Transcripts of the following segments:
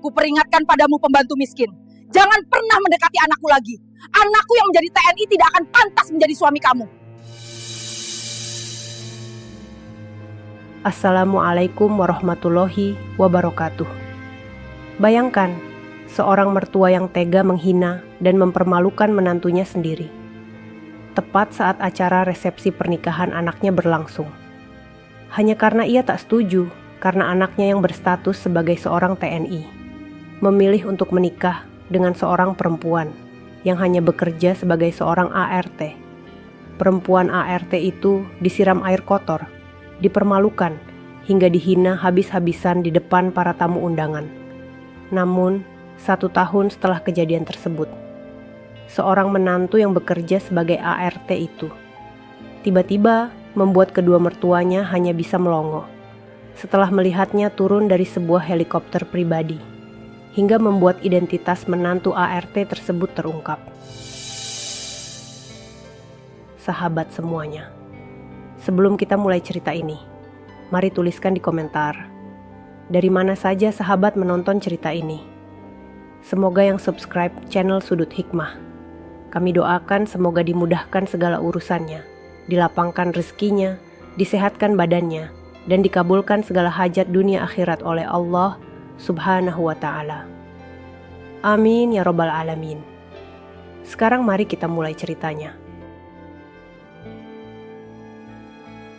Kuperingatkan padamu pembantu miskin, jangan pernah mendekati anakku lagi. Anakku yang menjadi TNI tidak akan pantas menjadi suami kamu. Assalamualaikum warahmatullahi wabarakatuh. Bayangkan, seorang mertua yang tega menghina dan mempermalukan menantunya sendiri. Tepat saat acara resepsi pernikahan anaknya berlangsung. Hanya karena ia tak setuju, karena anaknya yang berstatus sebagai seorang TNI, memilih untuk menikah dengan seorang perempuan yang hanya bekerja sebagai seorang ART. Perempuan ART itu disiram air kotor, dipermalukan, hingga dihina habis-habisan di depan para tamu undangan. Namun, 1 tahun setelah kejadian tersebut, seorang menantu yang bekerja sebagai ART itu tiba-tiba membuat kedua mertuanya hanya bisa melongo setelah melihatnya turun dari sebuah helikopter pribadi, hingga membuat identitas menantu ART tersebut terungkap. Sahabat semuanya, sebelum kita mulai cerita ini, mari tuliskan di komentar, dari mana saja sahabat menonton cerita ini. Semoga yang subscribe channel Sudut Hikmah. Kami doakan semoga dimudahkan segala urusannya, dilapangkan rezekinya, disehatkan badannya, dan dikabulkan segala hajat dunia akhirat oleh Allah Subhanahu wa Ta'ala. Amin ya Rabbal Alamin. Sekarang mari kita mulai ceritanya.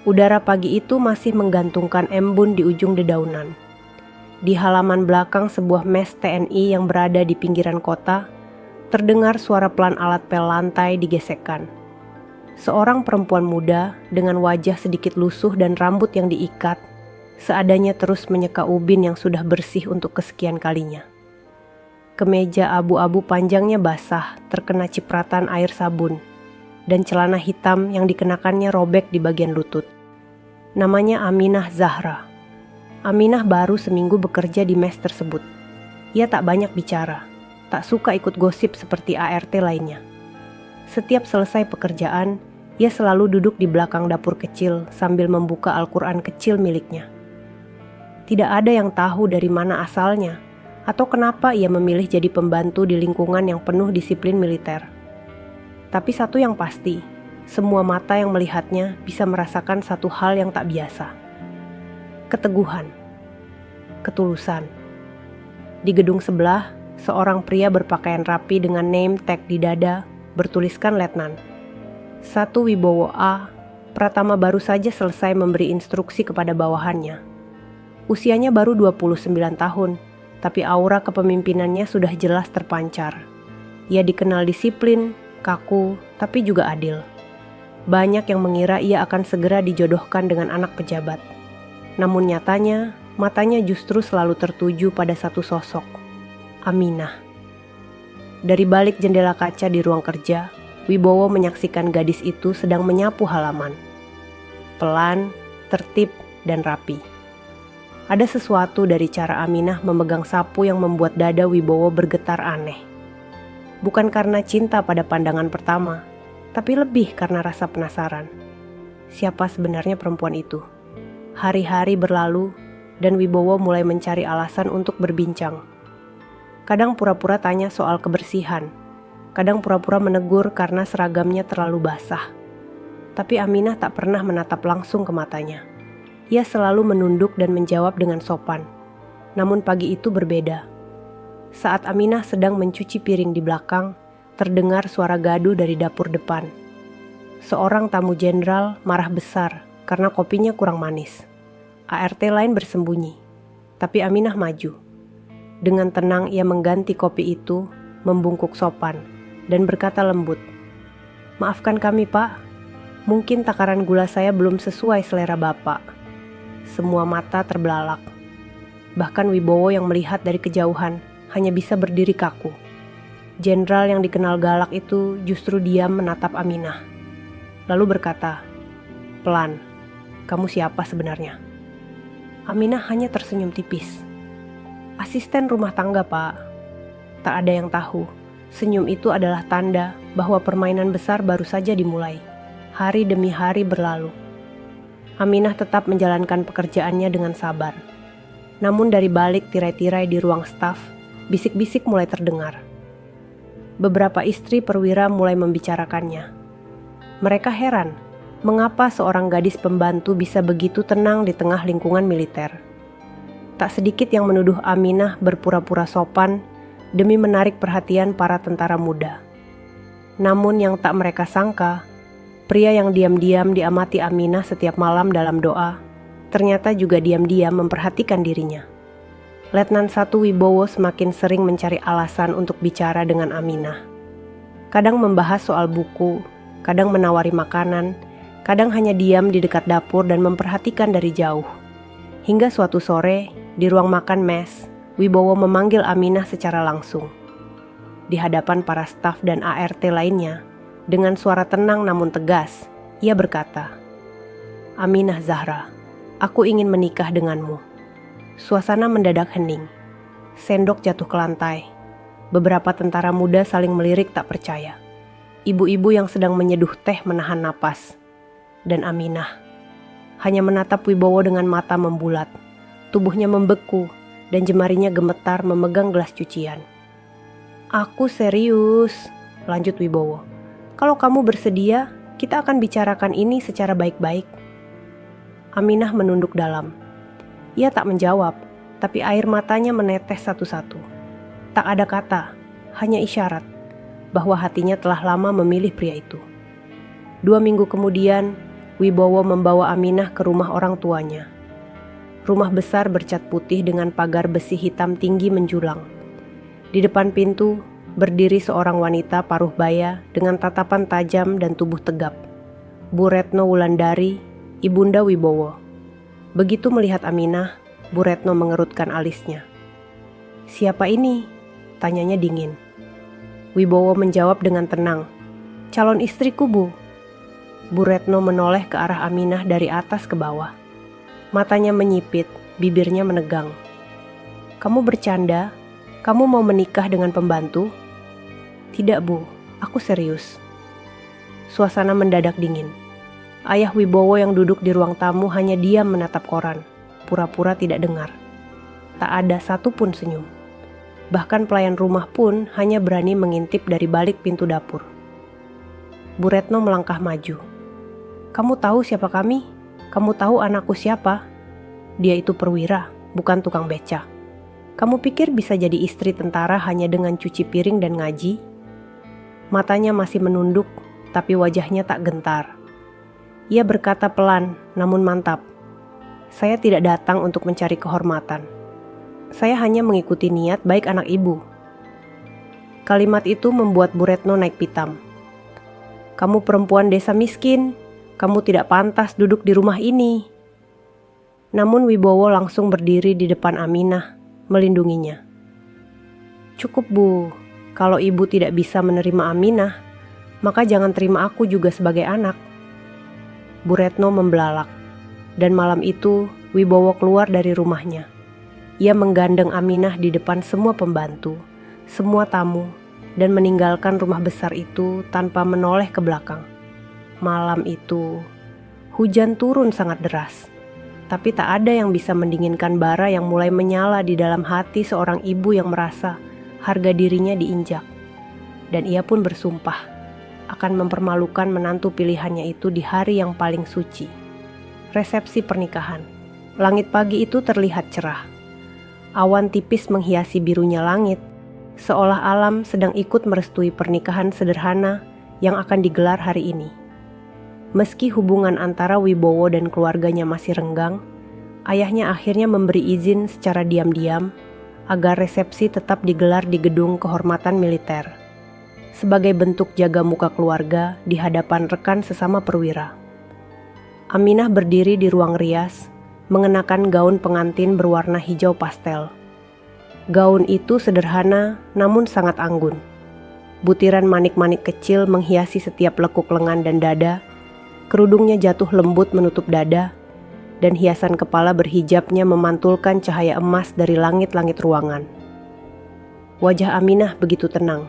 Udara pagi itu masih menggantungkan embun di ujung dedaunan. Di halaman belakang sebuah mes TNI yang berada di pinggiran kota, terdengar suara pelan alat pel lantai digesekkan. Seorang perempuan muda dengan wajah sedikit lusuh dan rambut yang diikat, seadanya terus menyeka ubin yang sudah bersih untuk kesekian kalinya. Kemeja abu-abu panjangnya basah, terkena cipratan air sabun, dan celana hitam yang dikenakannya robek di bagian lutut. Namanya Aminah Zahra. Aminah baru seminggu bekerja di mes tersebut. Ia tak banyak bicara, tak suka ikut gosip seperti ART lainnya. Setiap selesai pekerjaan, ia selalu duduk di belakang dapur kecil sambil membuka Al-Quran kecil miliknya. Tidak ada yang tahu dari mana asalnya, atau kenapa ia memilih jadi pembantu di lingkungan yang penuh disiplin militer. Tapi satu yang pasti, semua mata yang melihatnya bisa merasakan satu hal yang tak biasa. Keteguhan, ketulusan. Di gedung sebelah, seorang pria berpakaian rapi dengan name tag di dada bertuliskan Letnan. Satu Wibowo A. Pratama baru saja selesai memberi instruksi kepada bawahannya. Usianya baru 29 tahun, tapi aura kepemimpinannya sudah jelas terpancar. Ia dikenal disiplin, kaku, tapi juga adil. Banyak yang mengira ia akan segera dijodohkan dengan anak pejabat. Namun nyatanya, matanya justru selalu tertuju pada satu sosok, Aminah. Dari balik jendela kaca di ruang kerja, Wibowo menyaksikan gadis itu sedang menyapu halaman. Pelan, tertib, dan rapi. Ada sesuatu dari cara Aminah memegang sapu yang membuat dada Wibowo bergetar aneh. Bukan karena cinta pada pandangan pertama, tapi lebih karena rasa penasaran. Siapa sebenarnya perempuan itu? Hari-hari berlalu, dan Wibowo mulai mencari alasan untuk berbincang. Kadang pura-pura tanya soal kebersihan, kadang pura-pura menegur karena seragamnya terlalu basah. Tapi Aminah tak pernah menatap langsung ke matanya. Ia selalu menunduk dan menjawab dengan sopan. Namun pagi itu berbeda. Saat Aminah sedang mencuci piring di belakang, terdengar suara gaduh dari dapur depan. Seorang tamu jenderal marah besar karena kopinya kurang manis. ART lain bersembunyi, tapi Aminah maju. Dengan tenang ia mengganti kopi itu, membungkuk sopan, dan berkata lembut, "Maafkan kami, Pak. Mungkin takaran gula saya belum sesuai selera Bapak." Semua mata terbelalak. Bahkan Wibowo yang melihat dari kejauhan hanya bisa berdiri kaku. Jenderal yang dikenal galak itu justru diam menatap Aminah. Lalu berkata, "Pelan, kamu siapa sebenarnya?" Aminah hanya tersenyum tipis. "Asisten rumah tangga, Pak." Tak ada yang tahu, senyum itu adalah tanda bahwa permainan besar baru saja dimulai. Hari demi hari berlalu. Aminah tetap menjalankan pekerjaannya dengan sabar. Namun dari balik tirai-tirai di ruang staf, bisik-bisik mulai terdengar. Beberapa istri perwira mulai membicarakannya. Mereka heran, mengapa seorang gadis pembantu bisa begitu tenang di tengah lingkungan militer. Tak sedikit yang menuduh Aminah berpura-pura sopan demi menarik perhatian para tentara muda. Namun yang tak mereka sangka, pria yang diam-diam diamati Aminah setiap malam dalam doa, ternyata juga diam-diam memperhatikan dirinya. Letnan 1 Wibowo semakin sering mencari alasan untuk bicara dengan Aminah. Kadang membahas soal buku, kadang menawari makanan, kadang hanya diam di dekat dapur dan memperhatikan dari jauh. Hingga suatu sore, di ruang makan mes, Wibowo memanggil Aminah secara langsung. Di hadapan para staf dan ART lainnya, dengan suara tenang namun tegas, ia berkata, "Aminah Zahra, aku ingin menikah denganmu." Suasana mendadak hening. Sendok jatuh ke lantai. Beberapa tentara muda saling melirik tak percaya. Ibu-ibu yang sedang menyeduh teh menahan napas. Dan Aminah hanya menatap Wibowo dengan mata membulat. Tubuhnya membeku dan jemarinya gemetar memegang gelas cucian. "Aku serius," lanjut Wibowo. "Kalau kamu bersedia, kita akan bicarakan ini secara baik-baik." Aminah menunduk dalam. Ia tak menjawab, tapi air matanya menetes satu-satu. Tak ada kata, hanya isyarat bahwa hatinya telah lama memilih pria itu. 2 minggu kemudian, Wibowo membawa Aminah ke rumah orang tuanya. Rumah besar bercat putih dengan pagar besi hitam tinggi menjulang. Di depan pintu, berdiri seorang wanita paruh baya dengan tatapan tajam dan tubuh tegap. Bu Retno Wulandari, ibunda Wibowo. Begitu melihat Aminah, Bu Retno mengerutkan alisnya. "Siapa ini?" tanyanya dingin. Wibowo menjawab dengan tenang, "Calon istriku, Bu." Bu Retno menoleh ke arah Aminah dari atas ke bawah. Matanya menyipit, bibirnya menegang. "Kamu bercanda? Kamu mau menikah dengan pembantu?" "Tidak, Bu, aku serius." Suasana mendadak dingin. Ayah Wibowo yang duduk di ruang tamu hanya diam menatap koran, pura-pura tidak dengar. Tak ada satupun senyum. Bahkan pelayan rumah pun hanya berani mengintip dari balik pintu dapur. Bu Retno melangkah maju. "Kamu tahu siapa kami? Kamu tahu anakku siapa? Dia itu perwira, bukan tukang beca. Kamu pikir bisa jadi istri tentara hanya dengan cuci piring dan ngaji?" Matanya masih menunduk, tapi wajahnya tak gentar. Ia berkata pelan, namun mantap. "Saya tidak datang untuk mencari kehormatan. Saya hanya mengikuti niat baik anak ibu." Kalimat itu membuat Bu Retno naik pitam. "Kamu perempuan desa miskin. Kamu tidak pantas duduk di rumah ini." Namun Wibowo langsung berdiri di depan Aminah, melindunginya. "Cukup, Bu. Kalau ibu tidak bisa menerima Aminah, maka jangan terima aku juga sebagai anak." Bu Retno membelalak, dan malam itu Wibowo keluar dari rumahnya. Ia menggandeng Aminah di depan semua pembantu, semua tamu, dan meninggalkan rumah besar itu tanpa menoleh ke belakang. Malam itu, hujan turun sangat deras, tapi tak ada yang bisa mendinginkan bara yang mulai menyala di dalam hati seorang ibu yang merasa harga dirinya diinjak. Dan ia pun bersumpah akan mempermalukan menantu pilihannya itu di hari yang paling suci, resepsi pernikahan. Langit pagi itu terlihat cerah. Awan tipis menghiasi birunya langit, seolah alam sedang ikut merestui pernikahan sederhana yang akan digelar hari ini. Meski hubungan antara Wibowo dan keluarganya masih renggang, ayahnya akhirnya memberi izin secara diam-diam agar resepsi tetap digelar di gedung kehormatan militer, sebagai bentuk jaga muka keluarga di hadapan rekan sesama perwira. Aminah berdiri di ruang rias, mengenakan gaun pengantin berwarna hijau pastel. Gaun itu sederhana namun sangat anggun. Butiran manik-manik kecil menghiasi setiap lekuk lengan dan dada, kerudungnya jatuh lembut menutup dada, dan hiasan kepala berhijabnya memantulkan cahaya emas dari langit-langit ruangan. Wajah Aminah begitu tenang.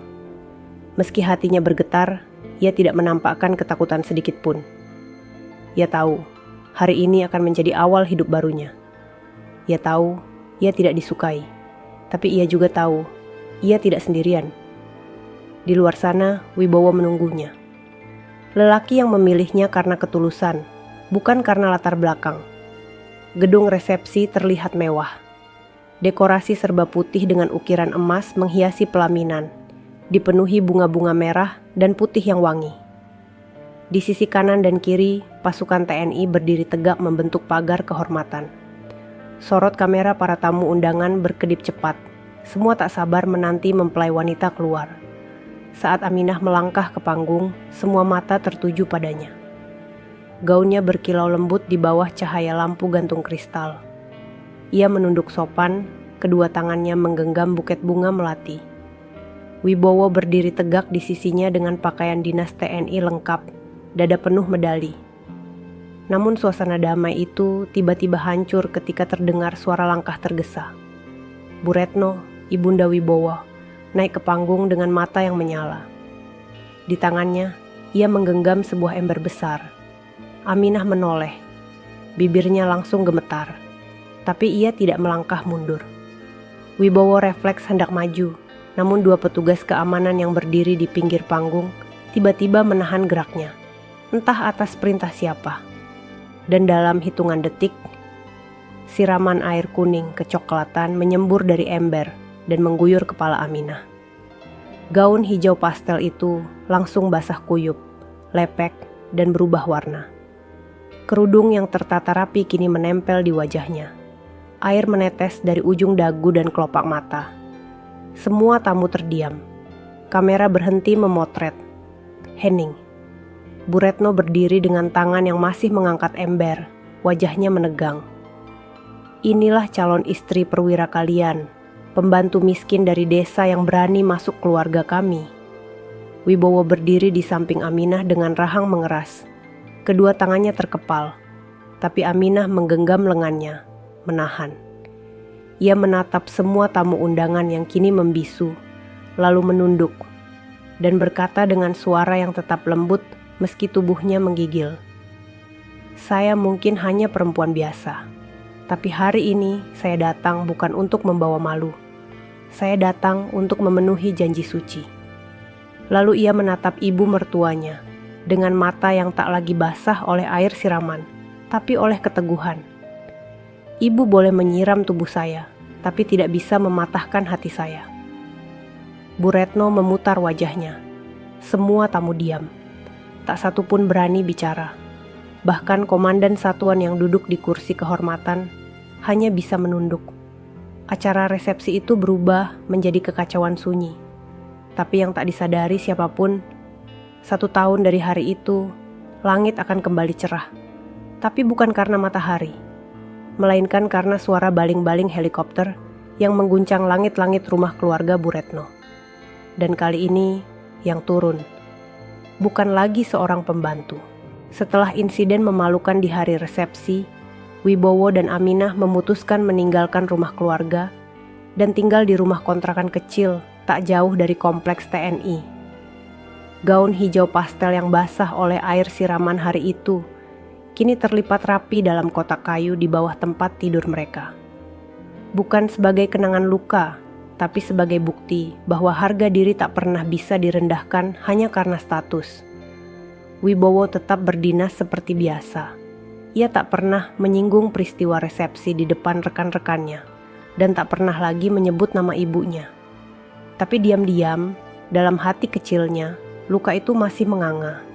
Meski hatinya bergetar, ia tidak menampakkan ketakutan sedikit pun. Ia tahu, hari ini akan menjadi awal hidup barunya. Ia tahu, ia tidak disukai. Tapi ia juga tahu, ia tidak sendirian. Di luar sana, Wibowo menunggunya. Lelaki yang memilihnya karena ketulusan, bukan karena latar belakang. Gedung resepsi terlihat mewah. Dekorasi serba putih dengan ukiran emas menghiasi pelaminan, dipenuhi bunga-bunga merah dan putih yang wangi. Di sisi kanan dan kiri, pasukan TNI berdiri tegak membentuk pagar kehormatan. Sorot kamera para tamu undangan berkedip cepat. Semua tak sabar menanti mempelai wanita keluar. Saat Aminah melangkah ke panggung, semua mata tertuju padanya. Gaunnya berkilau lembut di bawah cahaya lampu gantung kristal. Ia menunduk sopan, kedua tangannya menggenggam buket bunga melati. Wibowo berdiri tegak di sisinya dengan pakaian dinas TNI lengkap, dada penuh medali. Namun suasana damai itu tiba-tiba hancur ketika terdengar suara langkah tergesa. Bu Retno, Ibunda Wibowo, naik ke panggung dengan mata yang menyala. Di tangannya, ia menggenggam sebuah ember besar. Aminah menoleh. Bibirnya langsung gemetar. Tapi ia tidak melangkah mundur. Wibowo refleks hendak maju, namun dua petugas keamanan yang berdiri di pinggir panggung tiba-tiba menahan geraknya. Entah atas perintah siapa. Dan dalam hitungan detik, siraman air kuning kecoklatan menyembur dari ember dan mengguyur kepala Aminah. Gaun hijau pastel itu langsung basah kuyup, lepek, dan berubah warna. Kerudung yang tertata rapi kini menempel di wajahnya. Air menetes dari ujung dagu dan kelopak mata. Semua tamu terdiam. Kamera berhenti memotret. Hening. Bu Retno berdiri dengan tangan yang masih mengangkat ember. Wajahnya menegang. Inilah calon istri perwira kalian, pembantu miskin dari desa yang berani masuk keluarga kami. Wibowo berdiri di samping Aminah dengan rahang mengeras. Kedua tangannya terkepal, tapi Aminah menggenggam lengannya, menahan. Ia menatap semua tamu undangan yang kini membisu, lalu menunduk, dan berkata dengan suara yang tetap lembut meski tubuhnya menggigil. Saya mungkin hanya perempuan biasa, tapi hari ini saya datang bukan untuk membawa malu. Saya datang untuk memenuhi janji suci. Lalu ia menatap ibu mertuanya dengan mata yang tak lagi basah oleh air siraman, tapi oleh keteguhan. Ibu boleh menyiram tubuh saya, tapi tidak bisa mematahkan hati saya. Bu Retno memutar wajahnya. Semua tamu diam. Tak satu pun berani bicara. Bahkan komandan satuan yang duduk di kursi kehormatan hanya bisa menunduk. Acara resepsi itu berubah menjadi kekacauan sunyi. Tapi yang tak disadari siapapun, 1 tahun dari hari itu, langit akan kembali cerah. Tapi bukan karena matahari, melainkan karena suara baling-baling helikopter yang mengguncang langit-langit rumah keluarga Bu Retno. Dan kali ini, yang turun bukan lagi seorang pembantu. Setelah insiden memalukan di hari resepsi, Wibowo dan Aminah memutuskan meninggalkan rumah keluarga dan tinggal di rumah kontrakan kecil tak jauh dari kompleks TNI. Gaun hijau pastel yang basah oleh air siraman hari itu kini terlipat rapi dalam kotak kayu di bawah tempat tidur mereka. Bukan sebagai kenangan luka, tapi sebagai bukti bahwa harga diri tak pernah bisa direndahkan hanya karena status. Wibowo tetap berdinas seperti biasa. Ia tak pernah menyinggung peristiwa resepsi di depan rekan-rekannya dan tak pernah lagi menyebut nama ibunya. Tapi diam-diam, dalam hati kecilnya, luka itu masih menganga.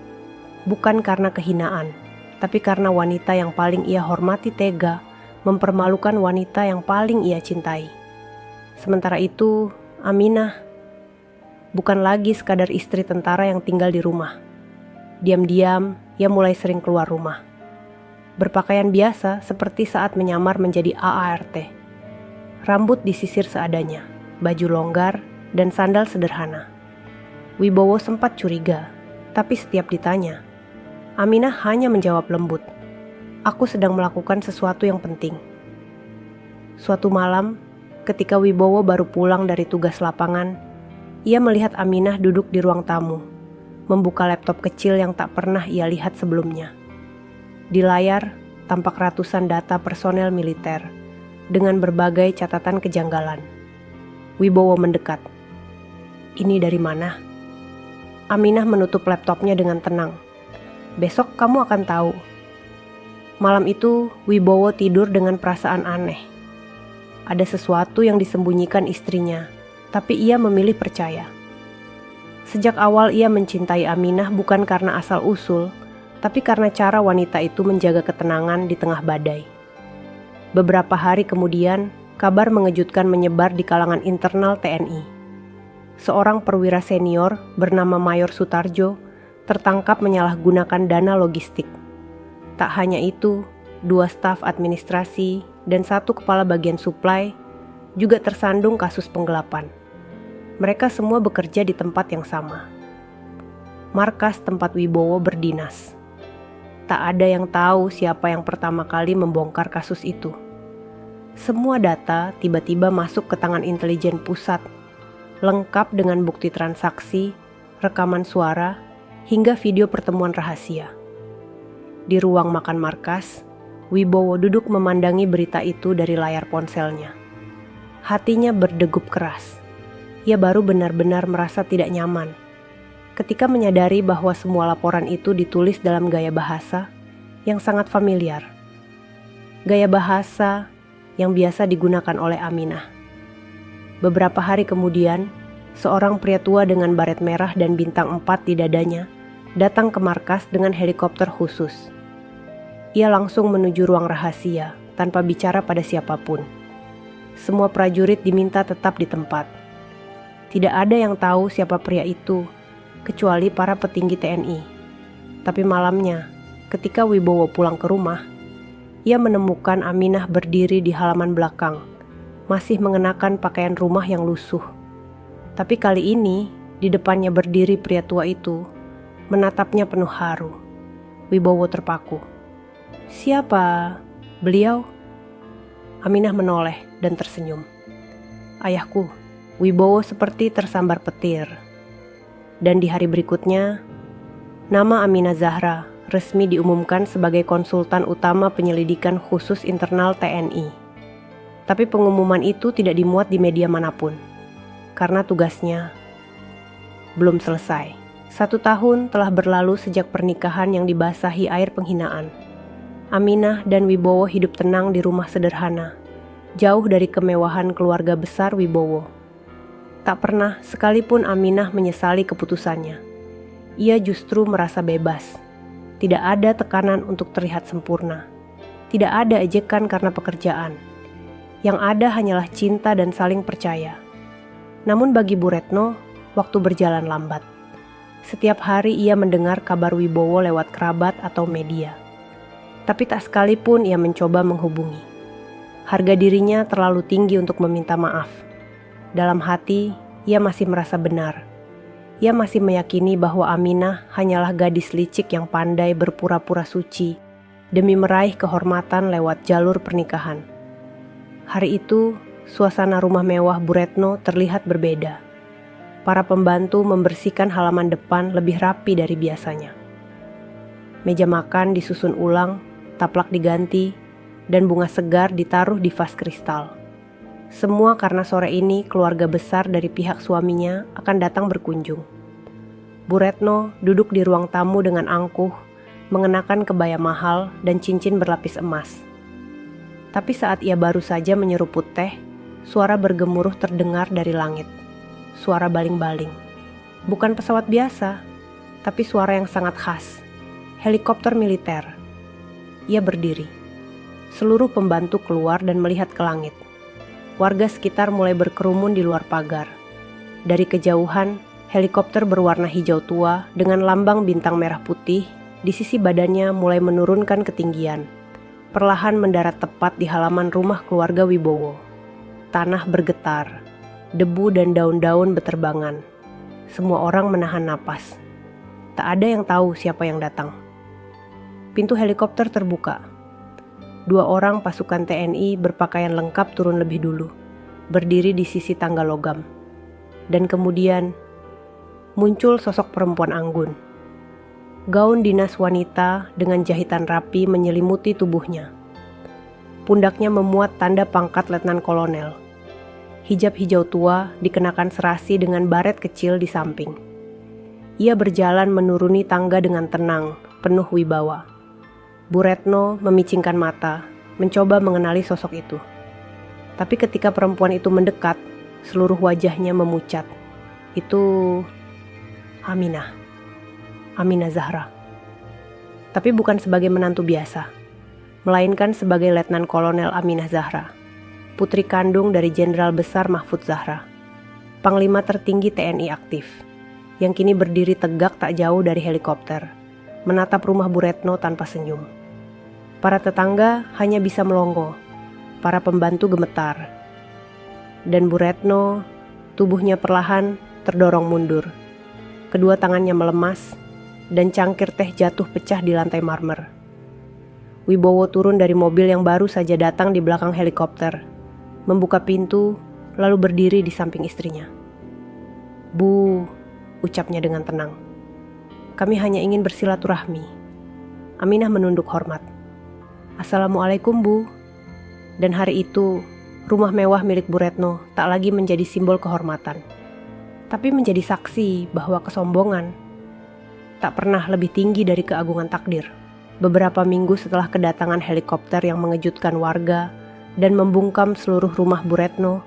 Bukan karena kehinaan, tapi karena wanita yang paling ia hormati tega mempermalukan wanita yang paling ia cintai. Sementara itu, Aminah bukan lagi sekadar istri tentara yang tinggal di rumah. Diam-diam, ia mulai sering keluar rumah. Berpakaian biasa seperti saat menyamar menjadi AART. Rambut disisir seadanya, baju longgar, dan sandal sederhana. Wibowo sempat curiga, tapi setiap ditanya, Aminah hanya menjawab lembut, "Aku sedang melakukan sesuatu yang penting." Suatu malam, ketika Wibowo baru pulang dari tugas lapangan, ia melihat Aminah duduk di ruang tamu, membuka laptop kecil yang tak pernah ia lihat sebelumnya. Di layar, tampak ratusan data personel militer dengan berbagai catatan kejanggalan. Wibowo mendekat. Ini dari mana? Aminah menutup laptopnya dengan tenang. Besok kamu akan tahu. Malam itu, Wibowo tidur dengan perasaan aneh. Ada sesuatu yang disembunyikan istrinya, tapi ia memilih percaya. Sejak awal ia mencintai Aminah bukan karena asal-usul, tapi karena cara wanita itu menjaga ketenangan di tengah badai. Beberapa hari kemudian, kabar mengejutkan menyebar di kalangan internal TNI. Seorang perwira senior bernama Mayor Sutarjo tertangkap menyalahgunakan dana logistik. Tak hanya itu, 2 staf administrasi dan 1 kepala bagian suplai juga tersandung kasus penggelapan. Mereka semua bekerja di tempat yang sama. Markas tempat Wibowo berdinas. Tak ada yang tahu siapa yang pertama kali membongkar kasus itu. Semua data tiba-tiba masuk ke tangan intelijen pusat, lengkap dengan bukti transaksi, rekaman suara, hingga video pertemuan rahasia. Di ruang makan markas, Wibowo duduk memandangi berita itu dari layar ponselnya. Hatinya berdegup keras. Ia baru benar-benar merasa tidak nyaman ketika menyadari bahwa semua laporan itu ditulis dalam gaya bahasa yang sangat familiar. Gaya bahasa yang biasa digunakan oleh Aminah. Beberapa hari kemudian, seorang pria tua dengan baret merah dan bintang 4 di dadanya datang ke markas dengan helikopter khusus. Ia langsung menuju ruang rahasia tanpa bicara pada siapapun. Semua prajurit diminta tetap di tempat. Tidak ada yang tahu siapa pria itu, kecuali para petinggi TNI. Tapi malamnya, ketika Wibowo pulang ke rumah, ia menemukan Aminah berdiri di halaman belakang, masih mengenakan pakaian rumah yang lusuh. Tapi kali ini, di depannya berdiri pria tua itu, menatapnya penuh haru. Wibowo terpaku. Siapa? Beliau? Aminah menoleh dan tersenyum. Ayahku. Wibowo seperti tersambar petir. Dan di hari berikutnya, nama Aminah Zahra resmi diumumkan sebagai konsultan utama penyelidikan khusus internal TNI. Tapi pengumuman itu tidak dimuat di media manapun, karena tugasnya belum selesai. 1 tahun telah berlalu sejak pernikahan yang dibasahi air penghinaan. Aminah dan Wibowo hidup tenang di rumah sederhana, jauh dari kemewahan keluarga besar Wibowo. Tak pernah sekalipun Aminah menyesali keputusannya. Ia justru merasa bebas. Tidak ada tekanan untuk terlihat sempurna. Tidak ada ejekan karena pekerjaan. Yang ada hanyalah cinta dan saling percaya. Namun bagi Bu Retno, waktu berjalan lambat. Setiap hari ia mendengar kabar Wibowo lewat kerabat atau media. Tapi tak sekalipun ia mencoba menghubungi. Harga dirinya terlalu tinggi untuk meminta maaf. Dalam hati, ia masih merasa benar. Ia masih meyakini bahwa Aminah hanyalah gadis licik yang pandai berpura-pura suci demi meraih kehormatan lewat jalur pernikahan. Hari itu, suasana rumah mewah Bu Retno terlihat berbeda. Para pembantu membersihkan halaman depan lebih rapi dari biasanya. Meja makan disusun ulang, taplak diganti, dan bunga segar ditaruh di vas kristal. Semua karena sore ini keluarga besar dari pihak suaminya akan datang berkunjung. Bu Retno duduk di ruang tamu dengan angkuh, mengenakan kebaya mahal dan cincin berlapis emas. Tapi saat ia baru saja menyeruput teh, suara bergemuruh terdengar dari langit. Suara baling-baling. Bukan pesawat biasa, tapi suara yang sangat khas. Helikopter militer. Ia berdiri. Seluruh pembantu keluar dan melihat ke langit. Warga sekitar mulai berkerumun di luar pagar. Dari kejauhan, helikopter berwarna hijau tua dengan lambang bintang merah putih di sisi badannya mulai menurunkan ketinggian. Perlahan mendarat tepat di halaman rumah keluarga Wibowo. Tanah bergetar, debu dan daun-daun beterbangan. Semua orang menahan napas. Tak ada yang tahu siapa yang datang. Pintu helikopter terbuka. 2 orang pasukan TNI berpakaian lengkap turun lebih dulu, berdiri di sisi tangga logam. Dan kemudian muncul sosok perempuan anggun. Gaun dinas wanita dengan jahitan rapi menyelimuti tubuhnya. Pundaknya memuat tanda pangkat letnan kolonel. Hijab hijau tua dikenakan serasi dengan baret kecil di samping. Ia berjalan menuruni tangga dengan tenang, penuh wibawa. Bu Retno memicingkan mata, mencoba mengenali sosok itu. Tapi ketika perempuan itu mendekat, seluruh wajahnya memucat. Itu Aminah. Aminah Zahra. Tapi bukan sebagai menantu biasa, melainkan sebagai Letnan Kolonel Aminah Zahra, putri kandung dari Jenderal Besar Mahfud Zahra, Panglima tertinggi TNI aktif, yang kini berdiri tegak tak jauh dari helikopter, menatap rumah Bu Retno tanpa senyum. Para tetangga hanya bisa melongo, para pembantu gemetar. Dan Bu Retno, tubuhnya perlahan terdorong mundur. Kedua tangannya melemas, dan cangkir teh jatuh pecah di lantai marmer. Wibowo turun dari mobil yang baru saja datang di belakang helikopter, membuka pintu, lalu berdiri di samping istrinya. "Bu," ucapnya dengan tenang, "kami hanya ingin bersilaturahmi." Aminah menunduk hormat. "Assalamualaikum, Bu." Dan hari itu, rumah mewah milik Bu Retno tak lagi menjadi simbol kehormatan, tapi menjadi saksi bahwa kesombongan tak pernah lebih tinggi dari keagungan takdir. Beberapa minggu setelah kedatangan helikopter yang mengejutkan warga dan membungkam seluruh rumah Bu Retno,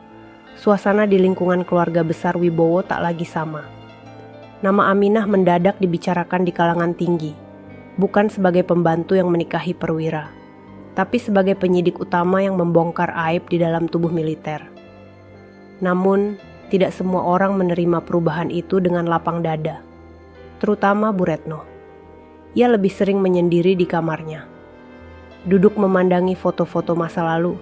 suasana di lingkungan keluarga besar Wibowo tak lagi sama. Nama Aminah mendadak dibicarakan di kalangan tinggi, bukan sebagai pembantu yang menikahi perwira, tapi sebagai penyidik utama yang membongkar aib di dalam tubuh militer. Namun, tidak semua orang menerima perubahan itu dengan lapang dada, terutama Bu Retno. Ia lebih sering menyendiri di kamarnya, duduk memandangi foto-foto masa lalu,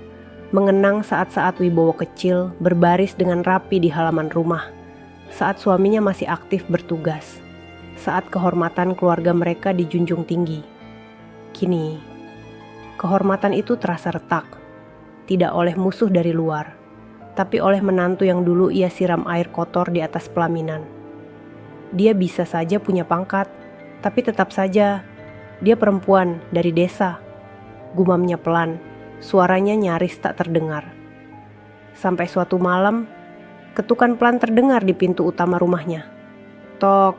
mengenang saat-saat Wibowo kecil berbaris dengan rapi di halaman rumah, saat suaminya masih aktif bertugas, saat kehormatan keluarga mereka dijunjung tinggi. Kini, kehormatan itu terasa retak, tidak oleh musuh dari luar, tapi oleh menantu yang dulu ia siram air kotor di atas pelaminan. Dia bisa saja punya pangkat, tapi tetap saja dia perempuan dari desa. Gumamnya pelan, suaranya nyaris tak terdengar. Sampai suatu malam, ketukan pelan terdengar di pintu utama rumahnya. Tok,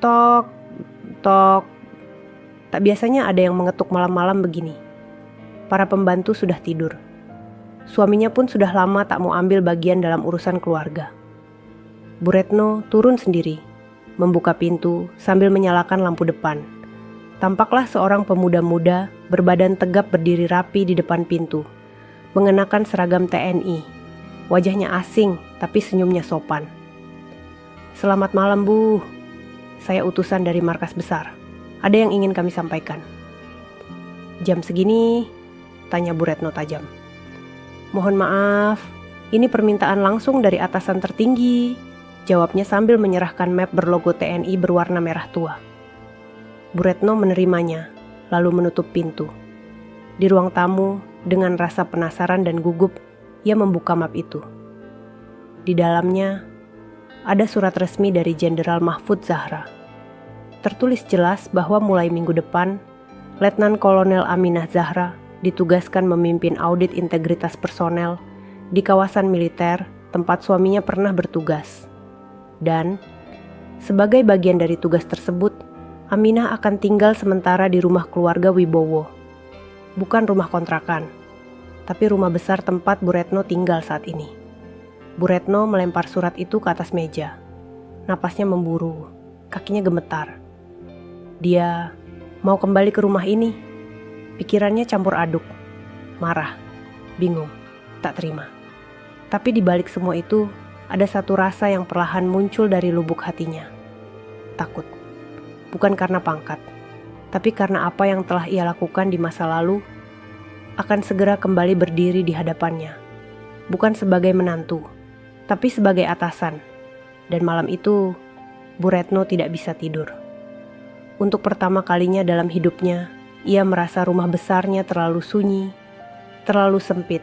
tok, tok. Tak biasanya ada yang mengetuk malam-malam begini. Para pembantu sudah tidur. Suaminya pun sudah lama tak mau ambil bagian dalam urusan keluarga. Bu Retno turun sendiri, membuka pintu sambil menyalakan lampu depan. Tampaklah seorang pemuda muda berbadan tegap berdiri rapi di depan pintu, mengenakan seragam TNI. Wajahnya asing, tapi senyumnya sopan. "Selamat malam, Bu. Saya utusan dari markas besar. Ada yang ingin kami sampaikan." "Jam segini?" tanya Bu Retno tajam. "Mohon maaf, ini permintaan langsung dari atasan tertinggi," jawabnya sambil menyerahkan map berlogo TNI berwarna merah tua. Bu Retno menerimanya, lalu menutup pintu. Di ruang tamu, dengan rasa penasaran dan gugup, ia membuka map itu. Di dalamnya, ada surat resmi dari Jenderal Mahfud Zahra. Tertulis jelas bahwa mulai minggu depan, Letnan Kolonel Aminah Zahra ditugaskan memimpin audit integritas personel di kawasan militer tempat suaminya pernah bertugas. Dan, sebagai bagian dari tugas tersebut, Aminah akan tinggal sementara di rumah keluarga Wibowo. Bukan rumah kontrakan, tapi rumah besar tempat Bu Retno tinggal saat ini. Bu Retno melempar surat itu ke atas meja. Napasnya memburu, kakinya gemetar. Dia mau kembali ke rumah ini. Pikirannya campur aduk, marah, bingung, tak terima. Tapi di balik semua itu, ada satu rasa yang perlahan muncul dari lubuk hatinya. Takut. Bukan karena pangkat, tapi karena apa yang telah ia lakukan di masa lalu akan segera kembali berdiri di hadapannya. Bukan sebagai menantu, tapi sebagai atasan. Dan malam itu, Bu Retno tidak bisa tidur. Untuk pertama kalinya dalam hidupnya, ia merasa rumah besarnya terlalu sunyi, terlalu sempit,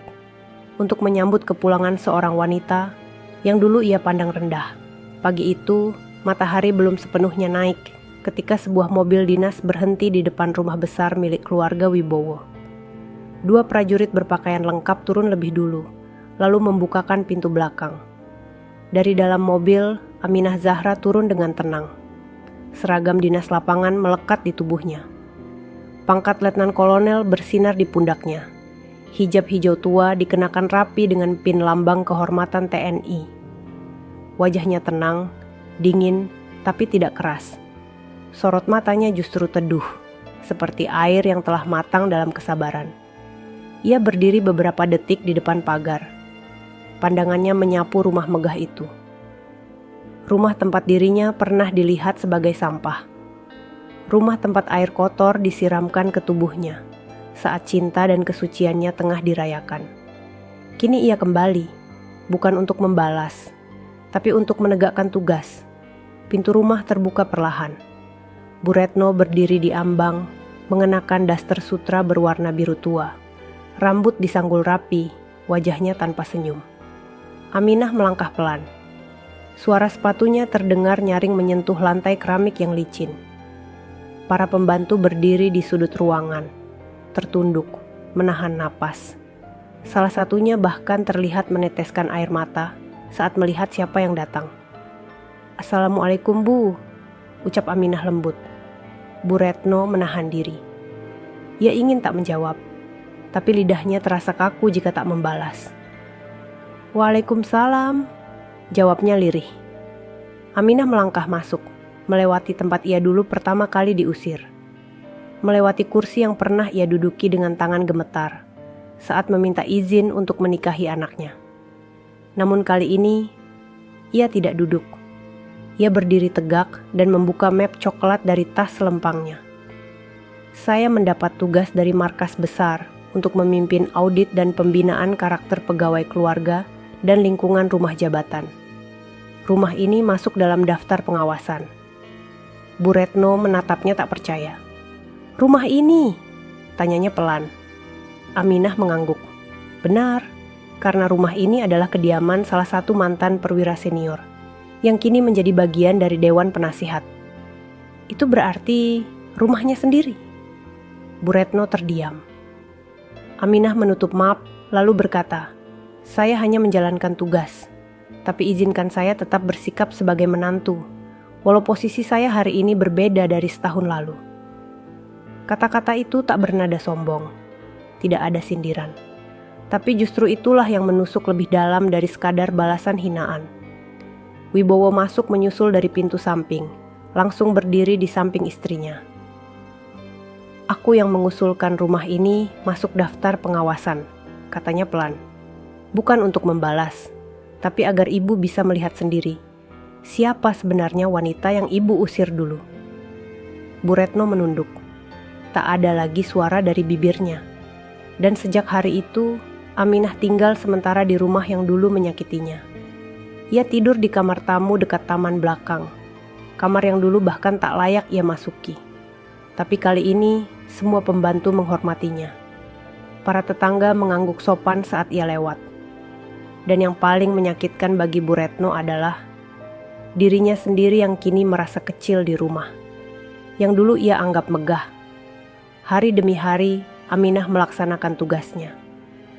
untuk menyambut kepulangan seorang wanita yang dulu ia pandang rendah. Pagi itu, matahari belum sepenuhnya naik ketika sebuah mobil dinas berhenti di depan rumah besar milik keluarga Wibowo. Dua prajurit berpakaian lengkap turun lebih dulu, lalu membukakan pintu belakang. Dari dalam mobil, Aminah Zahra turun dengan tenang. Seragam dinas lapangan melekat di tubuhnya. Pangkat letnan kolonel bersinar di pundaknya. Hijab hijau tua dikenakan rapi dengan pin lambang kehormatan TNI. Wajahnya tenang, dingin, tapi tidak keras. Sorot matanya justru teduh, seperti air yang telah matang dalam kesabaran. Ia berdiri beberapa detik di depan pagar. Pandangannya menyapu rumah megah itu. Rumah tempat dirinya pernah dilihat sebagai sampah. Rumah tempat air kotor disiramkan ke tubuhnya saat cinta dan kesuciannya tengah dirayakan. Kini ia kembali, bukan untuk membalas, tapi untuk menegakkan tugas. Pintu rumah terbuka perlahan. Bu Retno berdiri di ambang, mengenakan daster sutra berwarna biru tua. Rambut disanggul rapi, wajahnya tanpa senyum. Aminah melangkah pelan. Suara sepatunya terdengar nyaring menyentuh lantai keramik yang licin. Para pembantu berdiri di sudut ruangan, tertunduk, menahan napas. Salah satunya bahkan terlihat meneteskan air mata saat melihat siapa yang datang. "Assalamualaikum, Bu," ucap Aminah lembut. Bu Retno menahan diri. Ia ingin tak menjawab, tapi lidahnya terasa kaku jika tak membalas. "Waalaikumsalam," jawabnya lirih. Aminah melangkah masuk, melewati tempat ia dulu pertama kali diusir. Melewati kursi yang pernah ia duduki dengan tangan gemetar saat meminta izin untuk menikahi anaknya. Namun kali ini, ia tidak duduk. Ia berdiri tegak dan membuka map coklat dari tas selempangnya. "Saya mendapat tugas dari markas besar untuk memimpin audit dan pembinaan karakter pegawai keluarga dan lingkungan rumah jabatan. Rumah ini masuk dalam daftar pengawasan." Bu Retno menatapnya tak percaya. "Rumah ini?" tanyanya pelan. Aminah mengangguk. "Benar, karena rumah ini adalah kediaman salah satu mantan perwira senior yang kini menjadi bagian dari Dewan Penasihat." "Itu berarti rumahnya sendiri?" Bu Retno terdiam. Aminah menutup map lalu berkata, "Saya hanya menjalankan tugas, tapi izinkan saya tetap bersikap sebagai menantu, walau posisi saya hari ini berbeda dari setahun lalu." Kata-kata itu tak bernada sombong, tidak ada sindiran. Tapi justru itulah yang menusuk lebih dalam dari sekadar balasan hinaan. Wibowo masuk menyusul dari pintu samping, langsung berdiri di samping istrinya. "Aku yang mengusulkan rumah ini masuk daftar pengawasan," katanya pelan. "Bukan untuk membalas, tapi agar ibu bisa melihat sendiri siapa sebenarnya wanita yang ibu usir dulu." Bu Retno menunduk. Tak ada lagi suara dari bibirnya. Dan sejak hari itu, Aminah tinggal sementara di rumah yang dulu menyakitinya. Ia tidur di kamar tamu dekat taman belakang. Kamar yang dulu bahkan tak layak ia masuki. Tapi kali ini, semua pembantu menghormatinya. Para tetangga mengangguk sopan saat ia lewat. Dan yang paling menyakitkan bagi Bu Retno adalah dirinya sendiri yang kini merasa kecil di rumah. Yang dulu ia anggap megah. Hari demi hari, Aminah melaksanakan tugasnya.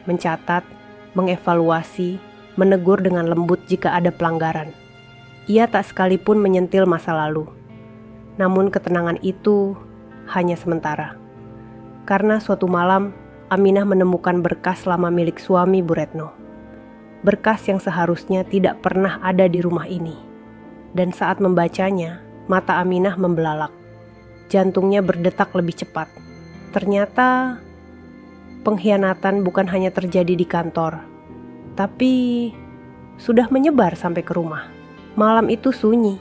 Mencatat, mengevaluasi, menegur dengan lembut jika ada pelanggaran. Ia tak sekalipun menyentil masa lalu. Namun ketenangan itu hanya sementara. Karena suatu malam, Aminah menemukan berkas lama milik suami Bu Retno. Berkas yang seharusnya tidak pernah ada di rumah ini. Dan saat membacanya, mata Aminah membelalak. Jantungnya berdetak lebih cepat. Ternyata pengkhianatan bukan hanya terjadi di kantor, tapi sudah menyebar sampai ke rumah. Malam itu sunyi.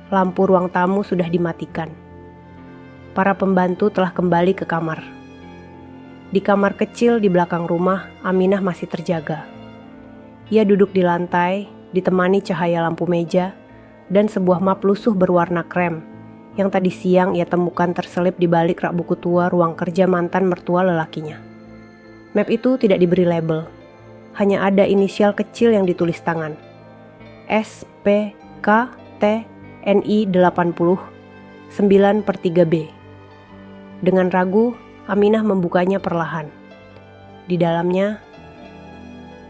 Lampu ruang tamu sudah dimatikan. Para pembantu telah kembali ke kamar. Di kamar kecil di belakang rumah, Aminah masih terjaga. Ia duduk di lantai, ditemani cahaya lampu meja, dan sebuah map lusuh berwarna krem yang tadi siang ia temukan terselip di balik rak buku tua ruang kerja mantan mertua lelakinya. Map itu tidak diberi label, hanya ada inisial kecil yang ditulis tangan. SPKTNI 80 9/3B. Dengan ragu, Aminah membukanya perlahan. Di dalamnya,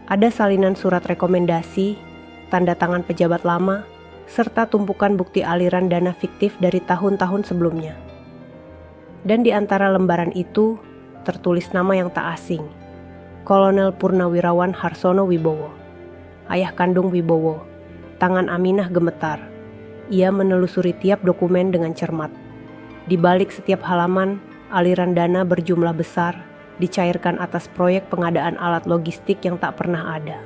Ada salinan surat rekomendasi, tanda tangan pejabat lama, serta tumpukan bukti aliran dana fiktif dari tahun-tahun sebelumnya. Dan di antara lembaran itu, tertulis nama yang tak asing, Kolonel Purnawirawan Harsono Wibowo, ayah kandung Wibowo. Tangan Aminah gemetar. Ia menelusuri tiap dokumen dengan cermat. Di balik setiap halaman, aliran dana berjumlah besar dicairkan atas proyek pengadaan alat logistik yang tak pernah ada.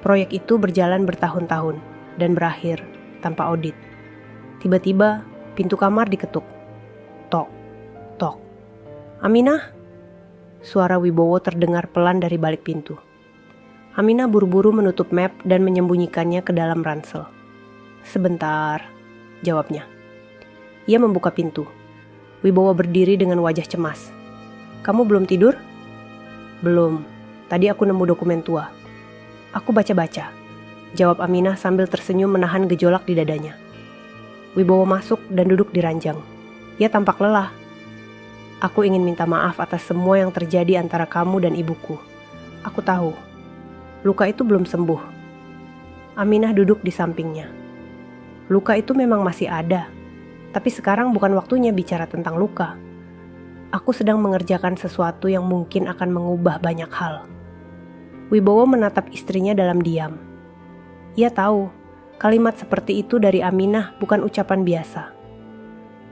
Proyek itu berjalan bertahun-tahun dan berakhir tanpa audit. Tiba-tiba, pintu kamar diketuk. Tok, tok. Aminah? Suara Wibowo terdengar pelan dari balik pintu. Aminah buru-buru menutup map dan menyembunyikannya ke dalam ransel. Sebentar, jawabnya. Ia membuka pintu. Wibowo berdiri dengan wajah cemas. Kamu belum tidur? Belum, tadi aku nemu dokumen tua. Aku baca-baca, jawab Aminah sambil tersenyum menahan gejolak di dadanya. Wibowo masuk dan duduk di ranjang. Ia tampak lelah. Aku ingin minta maaf atas semua yang terjadi antara kamu dan ibuku. Aku tahu. Luka itu belum sembuh. Aminah duduk di sampingnya. Luka itu memang masih ada, tapi sekarang bukan waktunya bicara tentang luka. Aku sedang mengerjakan sesuatu yang mungkin akan mengubah banyak hal. Wibowo menatap istrinya dalam diam. Ia tahu, kalimat seperti itu dari Aminah bukan ucapan biasa.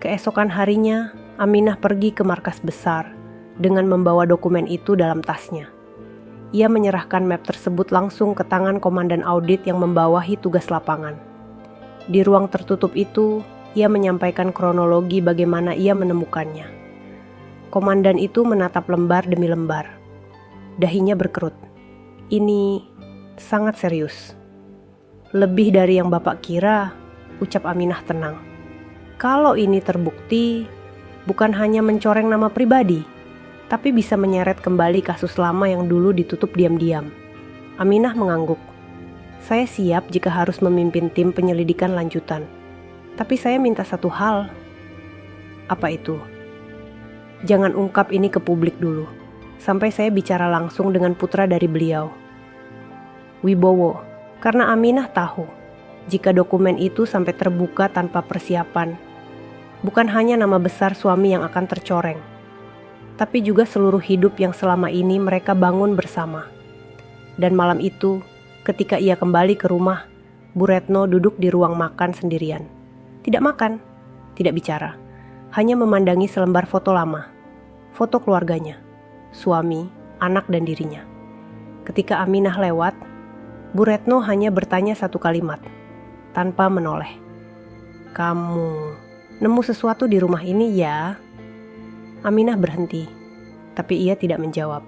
Keesokan harinya, Aminah pergi ke markas besar dengan membawa dokumen itu dalam tasnya. Ia menyerahkan map tersebut langsung ke tangan komandan audit yang membawahi tugas lapangan. Di ruang tertutup itu, ia menyampaikan kronologi bagaimana ia menemukannya. Komandan itu menatap lembar demi lembar. Dahinya berkerut. Ini sangat serius. Lebih dari yang Bapak kira, ucap Aminah tenang. Kalau ini terbukti, bukan hanya mencoreng nama pribadi, tapi bisa menyeret kembali kasus lama yang dulu ditutup diam-diam. Aminah mengangguk. Saya siap jika harus memimpin tim penyelidikan lanjutan. Tapi saya minta satu hal. Apa itu? Jangan ungkap ini ke publik dulu, sampai saya bicara langsung dengan putra dari beliau. Wibowo, karena Aminah tahu, jika dokumen itu sampai terbuka tanpa persiapan, bukan hanya nama besar suami yang akan tercoreng, tapi juga seluruh hidup yang selama ini mereka bangun bersama. Dan malam itu, ketika ia kembali ke rumah, Bu Retno duduk di ruang makan sendirian. Tidak makan, tidak bicara, hanya memandangi selembar foto lama. Foto keluarganya, suami, anak dan dirinya. Ketika Aminah lewat, Bu Retno hanya bertanya satu kalimat, tanpa menoleh. Kamu nemu sesuatu di rumah ini ya? Aminah berhenti, tapi ia tidak menjawab,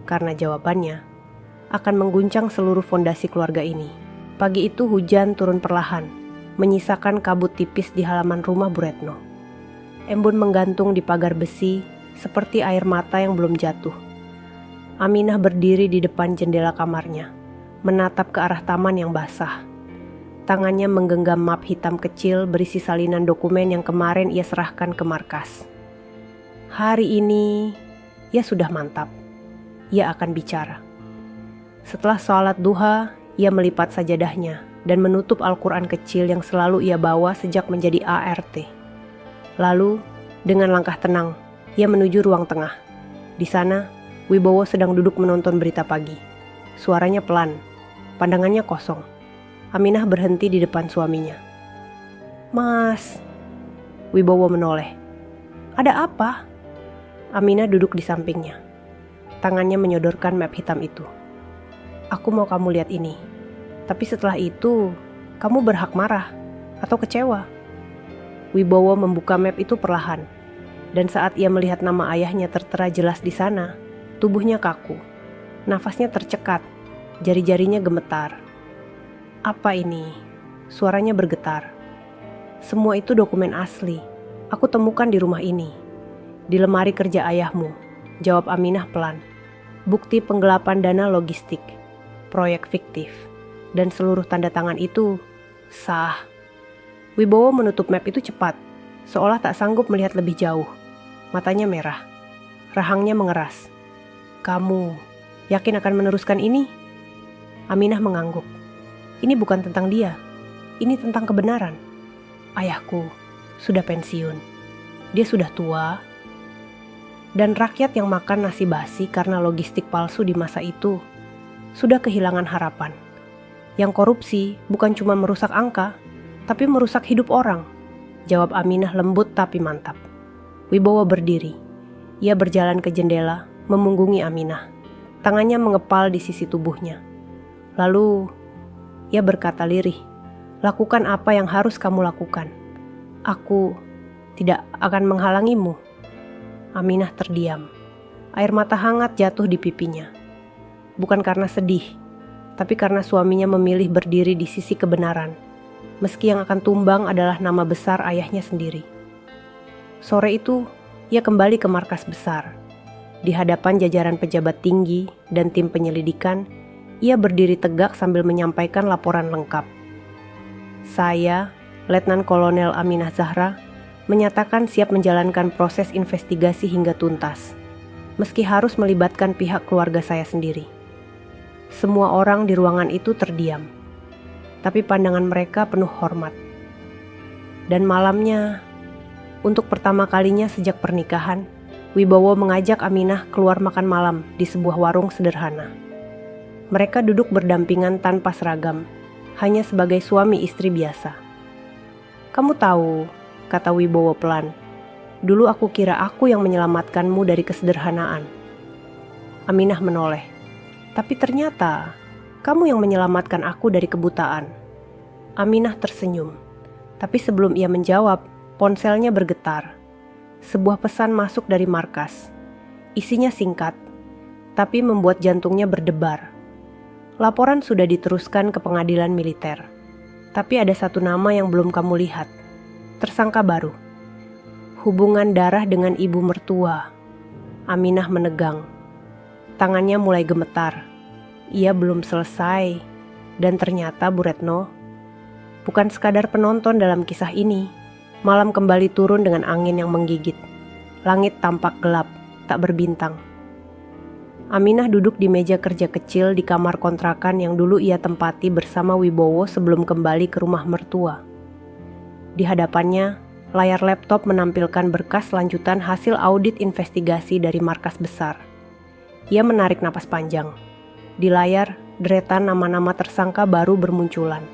karena jawabannya akan mengguncang seluruh fondasi keluarga ini. Pagi itu hujan turun perlahan, menyisakan kabut tipis di halaman rumah Bu Retno. Embun menggantung di pagar besi, seperti air mata yang belum jatuh. Aminah berdiri di depan jendela kamarnya, menatap ke arah taman yang basah. Tangannya menggenggam map hitam kecil berisi salinan dokumen yang kemarin ia serahkan ke markas. Hari ini, ia sudah mantap. Ia akan bicara. Setelah sholat duha, ia melipat sajadahnya dan menutup Al-Quran kecil yang selalu ia bawa sejak menjadi ART. Lalu, dengan langkah tenang, ia menuju ruang tengah. Di sana, Wibowo sedang duduk menonton berita pagi. Suaranya pelan, pandangannya kosong. Aminah berhenti di depan suaminya. Mas, Wibowo menoleh. Ada apa? Aminah duduk di sampingnya. Tangannya menyodorkan map hitam itu. Aku mau kamu lihat ini. Tapi setelah itu, kamu berhak marah atau kecewa. Wibowo membuka map itu perlahan. Dan saat ia melihat nama ayahnya tertera jelas di sana, tubuhnya kaku. Nafasnya tercekat, jari-jarinya gemetar. Apa ini? Suaranya bergetar. Semua itu dokumen asli. Aku temukan di rumah ini. Di lemari kerja ayahmu, jawab Aminah pelan. Bukti penggelapan dana logistik, proyek fiktif, dan seluruh tanda tangan itu sah. Wibowo menutup map itu cepat, seolah tak sanggup melihat lebih jauh. Matanya merah, rahangnya mengeras. Kamu yakin akan meneruskan ini? Aminah mengangguk. Ini bukan tentang dia, ini tentang kebenaran. Ayahku sudah pensiun, dia sudah tua, dan rakyat yang makan nasi basi karena logistik palsu di masa itu sudah kehilangan harapan. Yang korupsi bukan cuma merusak angka, tapi merusak hidup orang, jawab Aminah lembut tapi mantap. Wibowo berdiri. Ia berjalan ke jendela, memunggungi Aminah. Tangannya mengepal di sisi tubuhnya. Lalu, ia berkata lirih, lakukan apa yang harus kamu lakukan. Aku tidak akan menghalangimu. Aminah terdiam. Air mata hangat jatuh di pipinya. Bukan karena sedih, tapi karena suaminya memilih berdiri di sisi kebenaran, meski yang akan tumbang adalah nama besar ayahnya sendiri. Sore itu, ia kembali ke markas besar. Di hadapan jajaran pejabat tinggi dan tim penyelidikan, ia berdiri tegak sambil menyampaikan laporan lengkap. Saya, Letnan Kolonel Aminah Zahra, menyatakan siap menjalankan proses investigasi hingga tuntas, meski harus melibatkan pihak keluarga saya sendiri. Semua orang di ruangan itu terdiam, tapi pandangan mereka penuh hormat. Dan malamnya, untuk pertama kalinya sejak pernikahan, Wibowo mengajak Aminah keluar makan malam di sebuah warung sederhana. Mereka duduk berdampingan tanpa seragam, hanya sebagai suami istri biasa. Kamu tahu, kata Wibowo pelan, dulu aku kira aku yang menyelamatkanmu dari kesederhanaan. Aminah menoleh. Tapi ternyata, kamu yang menyelamatkan aku dari kebutaan. Aminah tersenyum. Tapi sebelum ia menjawab, ponselnya bergetar. Sebuah pesan masuk dari markas. Isinya singkat, tapi membuat jantungnya berdebar. Laporan sudah diteruskan ke pengadilan militer. Tapi ada satu nama yang belum kamu lihat. Tersangka baru. Hubungan darah dengan ibu mertua. Aminah menegang. Tangannya mulai gemetar. Ia belum selesai. Dan ternyata Bu Retno bukan sekadar penonton dalam kisah ini. Malam kembali turun dengan angin yang menggigit. Langit tampak gelap, tak berbintang. Aminah duduk di meja kerja kecil di kamar kontrakan yang dulu ia tempati bersama Wibowo sebelum kembali ke rumah mertua. Di hadapannya, layar laptop menampilkan berkas lanjutan hasil audit investigasi dari markas besar. Ia menarik napas panjang. Di layar, deretan nama-nama tersangka baru bermunculan.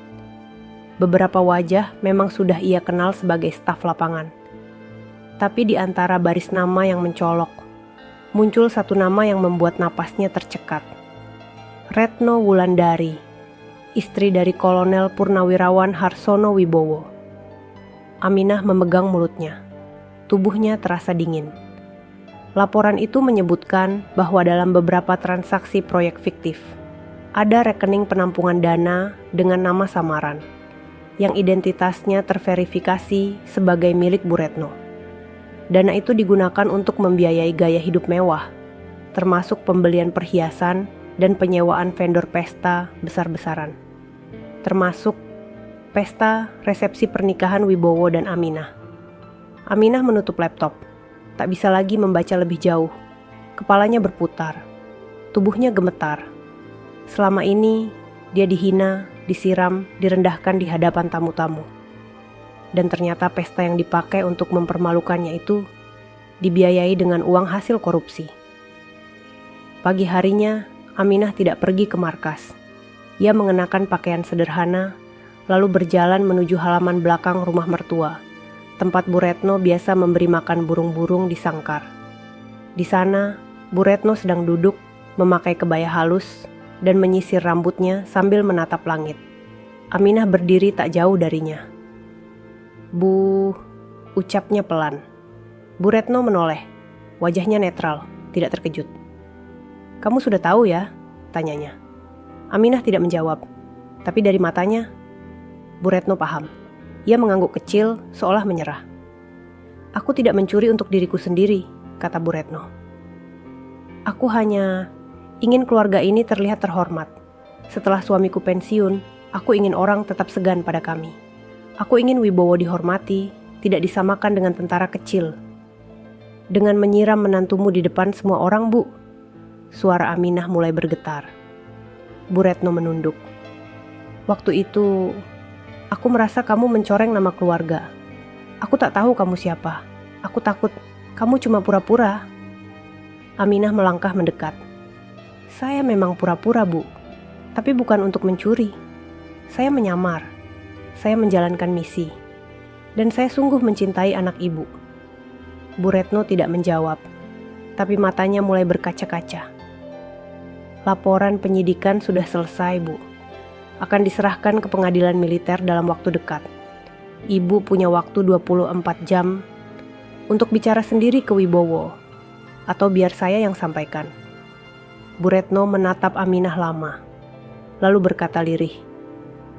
Beberapa wajah memang sudah ia kenal sebagai staf lapangan. Tapi di antara baris nama yang mencolok, muncul satu nama yang membuat napasnya tercekat. Retno Wulandari, istri dari Kolonel Purnawirawan Harsono Wibowo. Aminah memegang mulutnya. Tubuhnya terasa dingin. Laporan itu menyebutkan bahwa dalam beberapa transaksi proyek fiktif, ada rekening penampungan dana dengan nama samaran, yang identitasnya terverifikasi sebagai milik Bu Retno. Dana itu digunakan untuk membiayai gaya hidup mewah, termasuk pembelian perhiasan dan penyewaan vendor pesta besar-besaran, termasuk pesta resepsi pernikahan Wibowo dan Aminah. Aminah menutup laptop, tak bisa lagi membaca lebih jauh. Kepalanya berputar, tubuhnya gemetar. Selama ini, dia dihina, disiram, direndahkan di hadapan tamu-tamu. Dan ternyata pesta yang dipakai untuk mempermalukannya itu dibiayai dengan uang hasil korupsi. Pagi harinya, Aminah tidak pergi ke markas. Ia mengenakan pakaian sederhana, lalu berjalan menuju halaman belakang rumah mertua, tempat Bu Retno biasa memberi makan burung-burung di sangkar. Di sana, Bu Retno sedang duduk, memakai kebaya halus, dan menyisir rambutnya sambil menatap langit. Aminah berdiri tak jauh darinya. Bu, ucapnya pelan. Bu Retno menoleh, wajahnya netral, tidak terkejut. Kamu sudah tahu ya? Tanyanya. Aminah tidak menjawab, tapi dari matanya, Bu Retno paham. Ia mengangguk kecil, seolah menyerah. Aku tidak mencuri untuk diriku sendiri, kata Bu Retno. Aku hanya ingin keluarga ini terlihat terhormat. Setelah suamiku pensiun, aku ingin orang tetap segan pada kami. Aku ingin Wibowo dihormati, tidak disamakan dengan tentara kecil. Dengan menyiram menantumu di depan semua orang, Bu. Suara Aminah mulai bergetar. Bu Retno menunduk. Waktu itu, aku merasa kamu mencoreng nama keluarga. Aku tak tahu kamu siapa. Aku takut kamu cuma pura-pura. Aminah melangkah mendekat. Saya memang pura-pura, Bu. Tapi bukan untuk mencuri. Saya menyamar. Saya menjalankan misi. Dan saya sungguh mencintai anak ibu. Bu Retno tidak menjawab. Tapi matanya mulai berkaca-kaca. Laporan penyidikan sudah selesai, Bu. Akan diserahkan ke pengadilan militer dalam waktu dekat. Ibu punya waktu 24 jam untuk bicara sendiri ke Wibowo. Atau biar saya yang sampaikan. Bu Retno menatap Aminah lama. Lalu berkata lirih,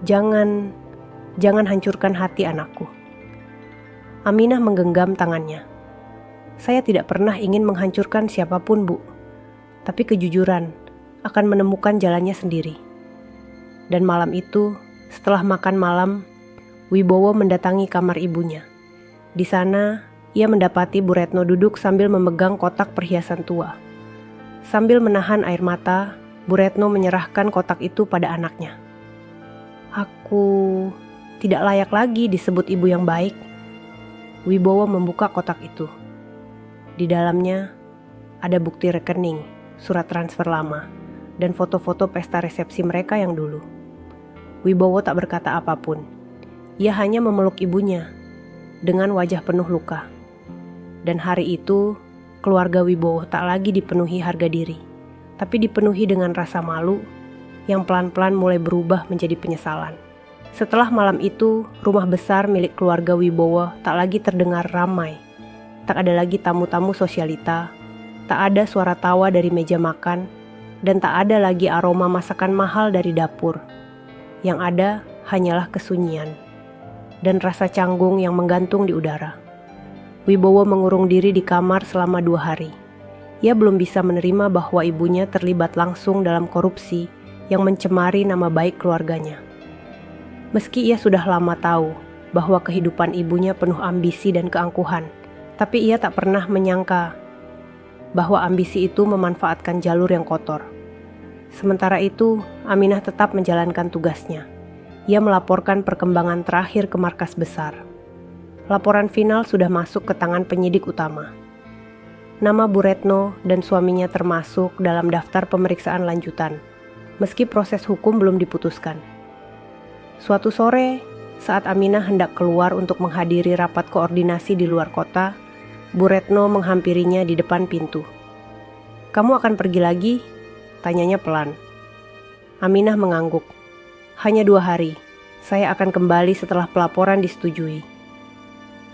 Jangan hancurkan hati anakku. Aminah menggenggam tangannya. Saya tidak pernah ingin menghancurkan siapapun, Bu. Tapi kejujuran akan menemukan jalannya sendiri. Dan malam itu, setelah makan malam, Wibowo mendatangi kamar ibunya. Di sana, ia mendapati Bu Retno duduk sambil memegang kotak perhiasan tua. Sambil menahan air mata, Bu Retno menyerahkan kotak itu pada anaknya. Aku tidak layak lagi disebut ibu yang baik. Wibowo membuka kotak itu. Di dalamnya ada bukti rekening, surat transfer lama, dan foto-foto pesta resepsi mereka yang dulu. Wibowo tak berkata apapun. Ia hanya memeluk ibunya dengan wajah penuh luka. Dan hari itu, keluarga Wibowo tak lagi dipenuhi harga diri, tapi dipenuhi dengan rasa malu yang pelan-pelan mulai berubah menjadi penyesalan. Setelah malam itu, rumah besar milik keluarga Wibowo tak lagi terdengar ramai. Tak ada lagi tamu-tamu sosialita, tak ada suara tawa dari meja makan, dan tak ada lagi aroma masakan mahal dari dapur. Yang ada hanyalah kesunyian dan rasa canggung yang menggantung di udara. Wibowo mengurung diri di kamar selama 2 hari. Ia belum bisa menerima bahwa ibunya terlibat langsung dalam korupsi yang mencemari nama baik keluarganya. Meski ia sudah lama tahu bahwa kehidupan ibunya penuh ambisi dan keangkuhan, tapi ia tak pernah menyangka bahwa ambisi itu memanfaatkan jalur yang kotor. Sementara itu, Aminah tetap menjalankan tugasnya. Ia melaporkan perkembangan terakhir ke markas besar. Laporan final sudah masuk ke tangan penyidik utama. Nama Bu Retno dan suaminya termasuk dalam daftar pemeriksaan lanjutan, meski proses hukum belum diputuskan. Suatu sore, saat Aminah hendak keluar untuk menghadiri rapat koordinasi di luar kota, Bu Retno menghampirinya di depan pintu. "Kamu akan pergi lagi?" tanyanya pelan. Aminah mengangguk. "Hanya 2 hari, saya akan kembali setelah pelaporan disetujui."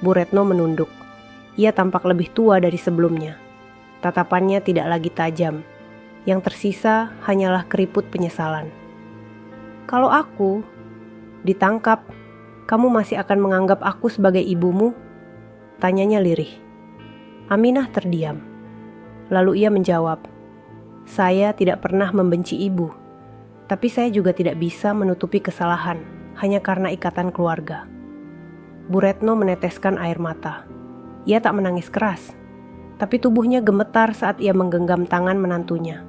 Bu Retno menunduk. Ia tampak lebih tua dari sebelumnya. Tatapannya tidak lagi tajam. Yang tersisa hanyalah keriput penyesalan. "Kalau aku ditangkap, kamu masih akan menganggap aku sebagai ibumu?" tanyanya lirih. Aminah terdiam. Lalu ia menjawab, "Saya tidak pernah membenci ibu, tapi saya juga tidak bisa menutupi kesalahan hanya karena ikatan keluarga." Bu Retno meneteskan air mata. Ia tak menangis keras, tapi tubuhnya gemetar saat ia menggenggam tangan menantunya.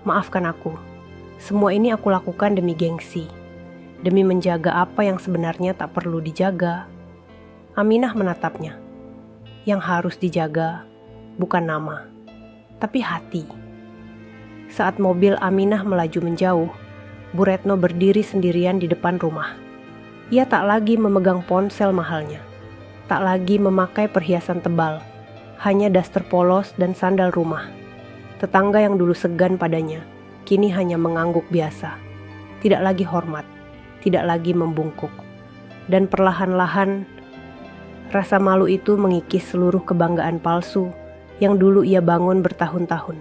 "Maafkan aku, semua ini aku lakukan demi gengsi, demi menjaga apa yang sebenarnya tak perlu dijaga." Aminah menatapnya. Yang harus dijaga bukan nama, tapi hati. Saat mobil Aminah melaju menjauh, Bu Retno berdiri sendirian di depan rumah. Ia tak lagi memegang ponsel mahalnya, tak lagi memakai perhiasan tebal, hanya daster polos dan sandal rumah. Tetangga yang dulu segan padanya, kini hanya mengangguk biasa. Tidak lagi hormat, tidak lagi membungkuk. Dan perlahan-lahan, rasa malu itu mengikis seluruh kebanggaan palsu yang dulu ia bangun bertahun-tahun.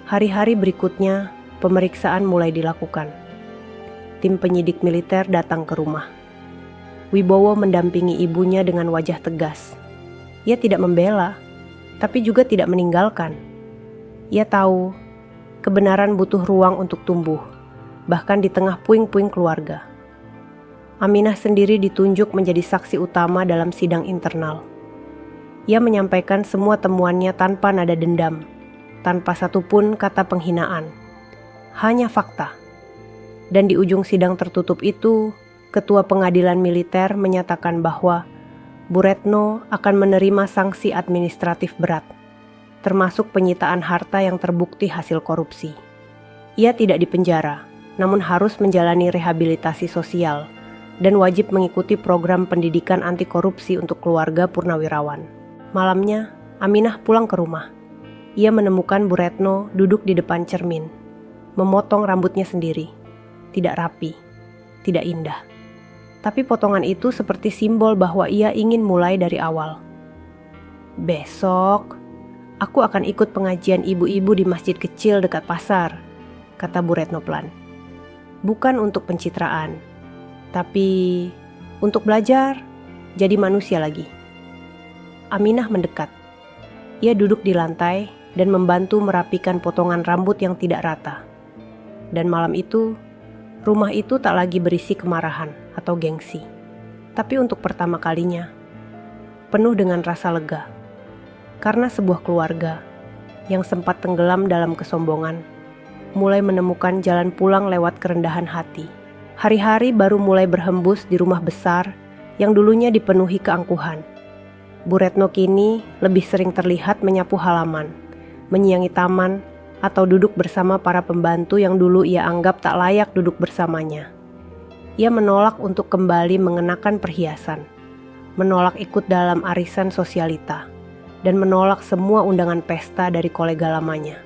Hari-hari berikutnya, pemeriksaan mulai dilakukan. Tim penyidik militer datang ke rumah. Wibowo mendampingi ibunya dengan wajah tegas. Ia tidak membela, tapi juga tidak meninggalkan. Ia tahu kebenaran butuh ruang untuk tumbuh, bahkan di tengah puing-puing keluarga. Aminah sendiri ditunjuk menjadi saksi utama dalam sidang internal. Ia menyampaikan semua temuannya tanpa nada dendam, tanpa satupun kata penghinaan. hanya fakta. Dan di ujung sidang tertutup itu, Ketua Pengadilan Militer menyatakan bahwa Bu Retno akan menerima sanksi administratif berat, termasuk penyitaan harta yang terbukti hasil korupsi. Ia tidak dipenjara, namun harus menjalani rehabilitasi sosial dan wajib mengikuti program pendidikan anti korupsi untuk keluarga purnawirawan. Malamnya, Aminah pulang ke rumah. Ia menemukan Bu Retno duduk di depan cermin, memotong rambutnya sendiri. Tidak rapi, tidak indah. Tapi potongan itu seperti simbol bahwa ia ingin mulai dari awal. "Besok, aku akan ikut pengajian ibu-ibu di masjid kecil dekat pasar," kata Bu Retno pelan. "Bukan untuk pencitraan, tapi untuk belajar jadi manusia lagi." Aminah mendekat. Ia duduk di lantai dan membantu merapikan potongan rambut yang tidak rata. Dan malam itu, rumah itu tak lagi berisi kemarahan atau gengsi. Tapi untuk pertama kalinya, penuh dengan rasa lega. Karena sebuah keluarga yang sempat tenggelam dalam kesombongan, mulai menemukan jalan pulang lewat kerendahan hati. Hari-hari baru mulai berhembus di rumah besar yang dulunya dipenuhi keangkuhan. Bu Retno kini lebih sering terlihat menyapu halaman, menyiangi taman, atau duduk bersama para pembantu yang dulu ia anggap tak layak duduk bersamanya. Ia menolak untuk kembali mengenakan perhiasan, menolak ikut dalam arisan sosialita, dan menolak semua undangan pesta dari kolega lamanya.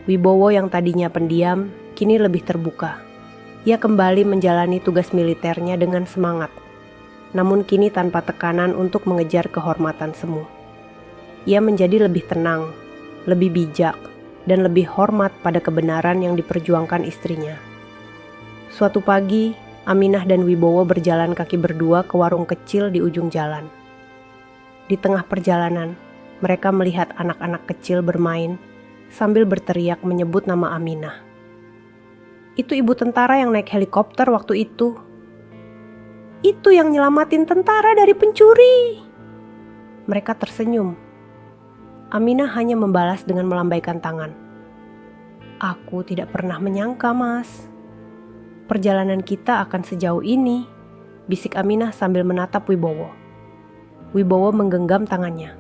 Wibowo yang tadinya pendiam, kini lebih terbuka. Ia kembali menjalani tugas militernya dengan semangat, namun kini tanpa tekanan untuk mengejar kehormatan semu. Ia menjadi lebih tenang, lebih bijak, dan lebih hormat pada kebenaran yang diperjuangkan istrinya. Suatu pagi, Aminah dan Wibowo berjalan kaki berdua ke warung kecil di ujung jalan. Di tengah perjalanan, mereka melihat anak-anak kecil bermain sambil berteriak menyebut nama Aminah. "Itu ibu tentara yang naik helikopter waktu itu. Itu yang nyelamatin tentara dari pencuri." Mereka tersenyum. Aminah hanya membalas dengan melambaikan tangan. "Aku tidak pernah menyangka, Mas. Perjalanan kita akan sejauh ini," bisik Aminah sambil menatap Wibowo. Wibowo menggenggam tangannya.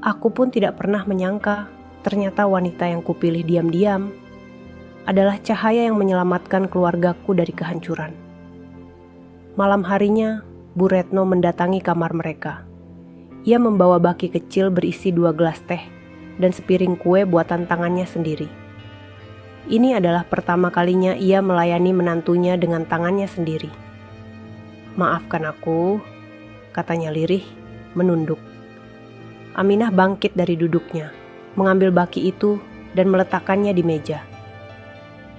"Aku pun tidak pernah menyangka ternyata wanita yang kupilih diam-diam adalah cahaya yang menyelamatkan keluargaku dari kehancuran." Malam harinya, Bu Retno mendatangi kamar mereka. Ia membawa baki kecil berisi 2 gelas teh dan sepiring kue buatan tangannya sendiri. Ini adalah pertama kalinya ia melayani menantunya dengan tangannya sendiri. "Maafkan aku," katanya lirih, menunduk. Aminah bangkit dari duduknya, mengambil baki itu dan meletakkannya di meja.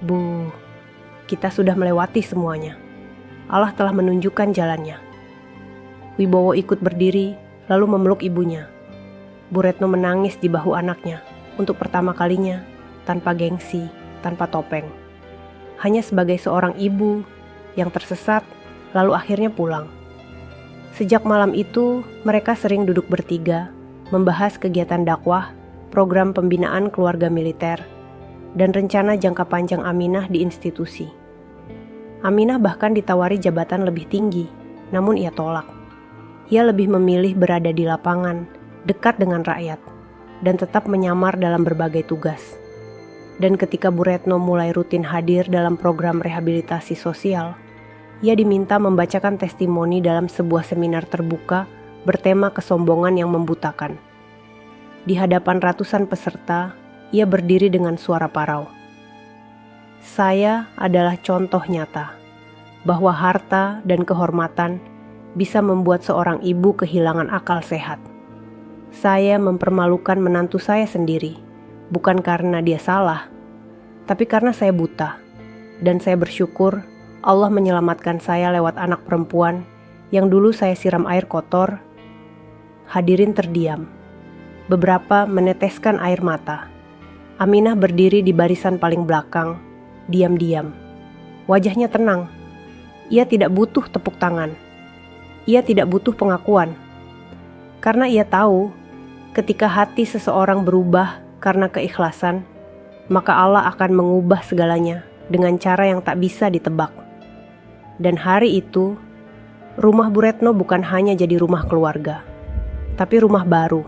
"Bu, kita sudah melewati semuanya. Allah telah menunjukkan jalannya." Wibowo ikut berdiri, lalu memeluk ibunya. Bu Retno menangis di bahu anaknya, untuk pertama kalinya, tanpa gengsi, tanpa topeng. Hanya sebagai seorang ibu yang tersesat, lalu akhirnya pulang. Sejak malam itu, mereka sering duduk bertiga, membahas kegiatan dakwah, program pembinaan keluarga militer, dan rencana jangka panjang Aminah di institusi. Aminah bahkan ditawari jabatan lebih tinggi, namun ia tolak. Ia lebih memilih berada di lapangan, dekat dengan rakyat, dan tetap menyamar dalam berbagai tugas. Dan ketika Bu Retno mulai rutin hadir dalam program rehabilitasi sosial, ia diminta membacakan testimoni dalam sebuah seminar terbuka bertema kesombongan yang membutakan. Di hadapan ratusan peserta, ia berdiri dengan suara parau. "Saya adalah contoh nyata bahwa harta dan kehormatan bisa membuat seorang ibu kehilangan akal sehat. Saya mempermalukan menantu saya sendiri, bukan karena dia salah, tapi karena saya buta. Dan saya bersyukur Allah menyelamatkan saya lewat anak perempuan yang dulu saya siram air kotor." Hadirin terdiam. Beberapa meneteskan air mata. Aminah berdiri di barisan paling belakang, diam-diam. Wajahnya tenang. Ia tidak butuh tepuk tangan. Ia tidak butuh pengakuan. Karena ia tahu, ketika hati seseorang berubah karena keikhlasan, maka Allah akan mengubah segalanya dengan cara yang tak bisa ditebak. Dan hari itu, rumah Bu Retno bukan hanya jadi rumah keluarga, tapi rumah baru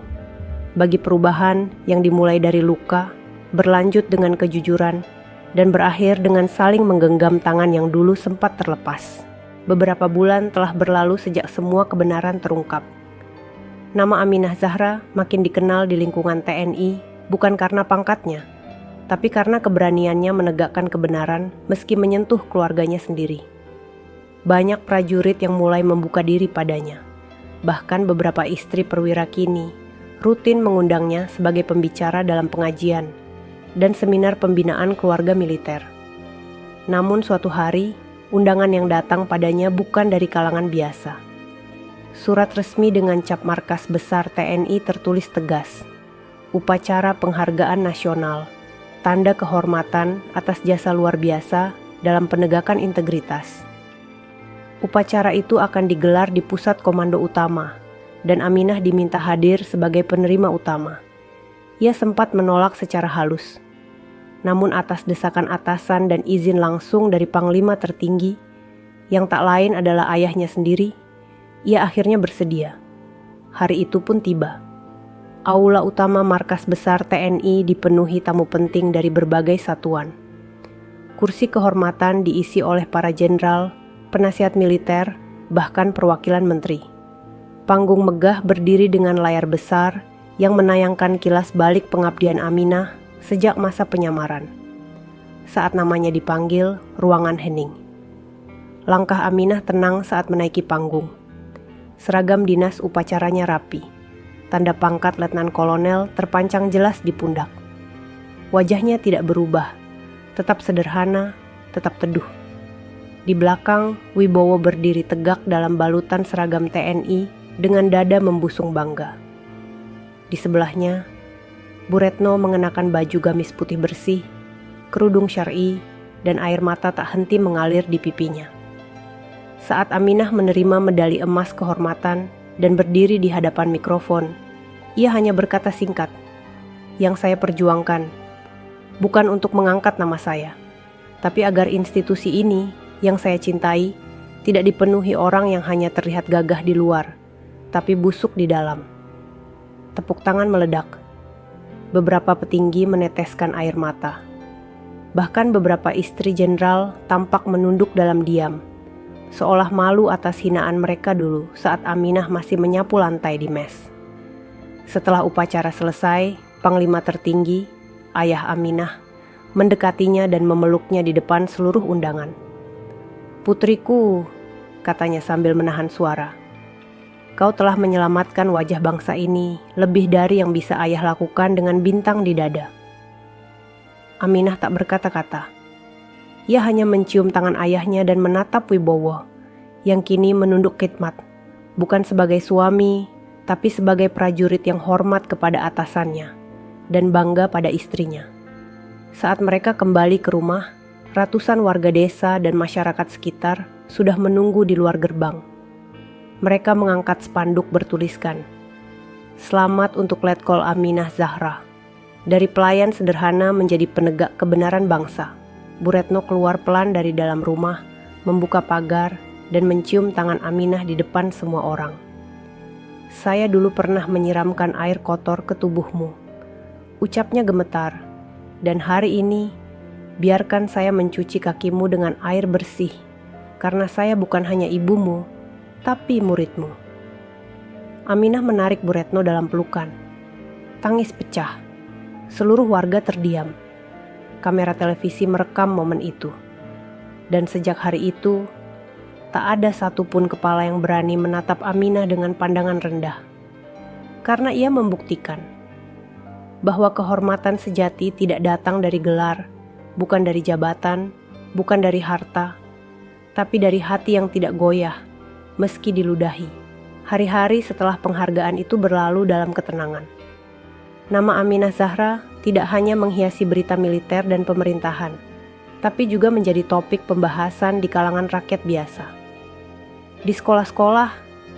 bagi perubahan yang dimulai dari luka, berlanjut dengan kejujuran, dan berakhir dengan saling menggenggam tangan yang dulu sempat terlepas. Beberapa bulan telah berlalu sejak semua kebenaran terungkap. Nama Aminah Zahra makin dikenal di lingkungan TNI bukan karena pangkatnya, tapi karena keberaniannya menegakkan kebenaran meski menyentuh keluarganya sendiri. Banyak prajurit yang mulai membuka diri padanya. Bahkan beberapa istri perwira kini rutin mengundangnya sebagai pembicara dalam pengajian dan seminar pembinaan keluarga militer. Namun suatu hari, undangan yang datang padanya bukan dari kalangan biasa. Surat resmi dengan cap markas besar TNI tertulis tegas, upacara penghargaan nasional, tanda kehormatan atas jasa luar biasa dalam penegakan integritas. Upacara itu akan digelar di pusat komando utama, dan Aminah diminta hadir sebagai penerima utama. Ia sempat menolak secara halus. Namun atas desakan atasan dan izin langsung dari panglima tertinggi, yang tak lain adalah ayahnya sendiri, ia akhirnya bersedia. Hari itu pun tiba. Aula utama markas besar TNI dipenuhi tamu penting dari berbagai satuan. Kursi kehormatan diisi oleh para jenderal, penasihat militer, bahkan perwakilan menteri. Panggung megah berdiri dengan layar besar yang menayangkan kilas balik pengabdian Aminah sejak masa penyamaran. Saat namanya dipanggil, ruangan hening. Langkah Aminah tenang saat menaiki panggung. Seragam dinas upacaranya rapi. Tanda pangkat letnan kolonel terpancang jelas di pundak. Wajahnya tidak berubah, tetap sederhana, tetap teduh. Di belakang, Wibowo berdiri tegak dalam balutan seragam TNI dengan dada membusung bangga. Di sebelahnya, Bu Retno mengenakan baju gamis putih bersih, kerudung syar'i, dan air mata tak henti mengalir di pipinya. Saat Aminah menerima medali emas kehormatan dan berdiri di hadapan mikrofon, ia hanya berkata singkat, "Yang saya perjuangkan bukan untuk mengangkat nama saya, tapi agar institusi ini yang saya cintai tidak dipenuhi orang yang hanya terlihat gagah di luar, tapi busuk di dalam." Tepuk tangan meledak. Beberapa petinggi meneteskan air mata. Bahkan beberapa istri jenderal tampak menunduk dalam diam, seolah malu atas hinaan mereka dulu saat Aminah masih menyapu lantai di mes. Setelah upacara selesai, Panglima tertinggi, ayah Aminah, mendekatinya dan memeluknya di depan seluruh undangan. "Putriku," katanya sambil menahan suara, "kau telah menyelamatkan wajah bangsa ini lebih dari yang bisa ayah lakukan dengan bintang di dada." Aminah tak berkata-kata. Ia hanya mencium tangan ayahnya dan menatap Wibowo, yang kini menunduk khidmat, bukan sebagai suami, tapi sebagai prajurit yang hormat kepada atasannya dan bangga pada istrinya. Saat mereka kembali ke rumah, ratusan warga desa dan masyarakat sekitar sudah menunggu di luar gerbang. Mereka mengangkat spanduk bertuliskan, "Selamat untuk Letkol Aminah Zahra." Dari pelayan sederhana menjadi penegak kebenaran bangsa, Bu Retno keluar pelan dari dalam rumah, membuka pagar, dan mencium tangan Aminah di depan semua orang. "Saya dulu pernah menyiramkan air kotor ke tubuhmu," ucapnya gemetar, "dan hari ini, biarkan saya mencuci kakimu dengan air bersih, karena saya bukan hanya ibumu, tapi muridmu." Aminah menarik Bu Retno dalam pelukan. Tangis pecah. Seluruh warga terdiam. Kamera televisi merekam momen itu. Dan sejak hari itu, tak ada satupun kepala yang berani menatap Aminah dengan pandangan rendah. Karena ia membuktikan bahwa kehormatan sejati tidak datang dari gelar, bukan dari jabatan, bukan dari harta, tapi dari hati yang tidak goyah, meski diludahi. Hari-hari setelah penghargaan itu berlalu dalam ketenangan. Nama Aminah Zahra tidak hanya menghiasi berita militer dan pemerintahan, tapi juga menjadi topik pembahasan di kalangan rakyat biasa. Di sekolah-sekolah,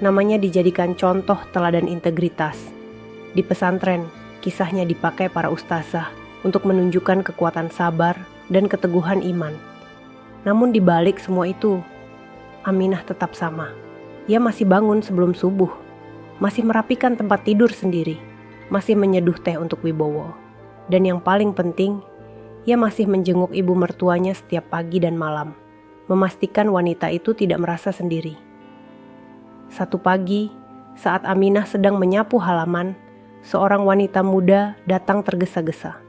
namanya dijadikan contoh teladan integritas. Di pesantren, kisahnya dipakai para ustazah untuk menunjukkan kekuatan sabar dan keteguhan iman. Namun di balik semua itu, Aminah tetap sama. Ia masih bangun sebelum subuh, masih merapikan tempat tidur sendiri, masih menyeduh teh untuk Wibowo. Dan yang paling penting, ia masih menjenguk ibu mertuanya setiap pagi dan malam, memastikan wanita itu tidak merasa sendiri. Satu pagi, saat Aminah sedang menyapu halaman, seorang wanita muda datang tergesa-gesa.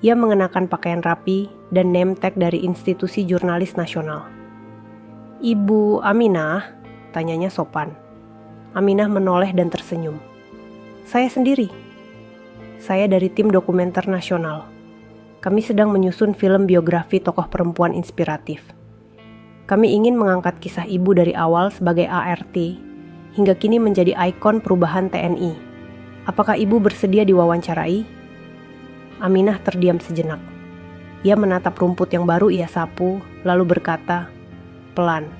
Ia mengenakan pakaian rapi dan name tag dari institusi jurnalis nasional. "Ibu Aminah?" tanyanya sopan. Aminah menoleh dan tersenyum. "Saya sendiri. Saya dari tim dokumenter nasional. Kami sedang menyusun film biografi tokoh perempuan inspiratif. Kami ingin mengangkat kisah ibu dari awal sebagai ART hingga kini menjadi ikon perubahan TNI. Apakah ibu bersedia diwawancarai?" Aminah terdiam sejenak. Ia menatap rumput yang baru ia sapu, lalu berkata, "Pelan,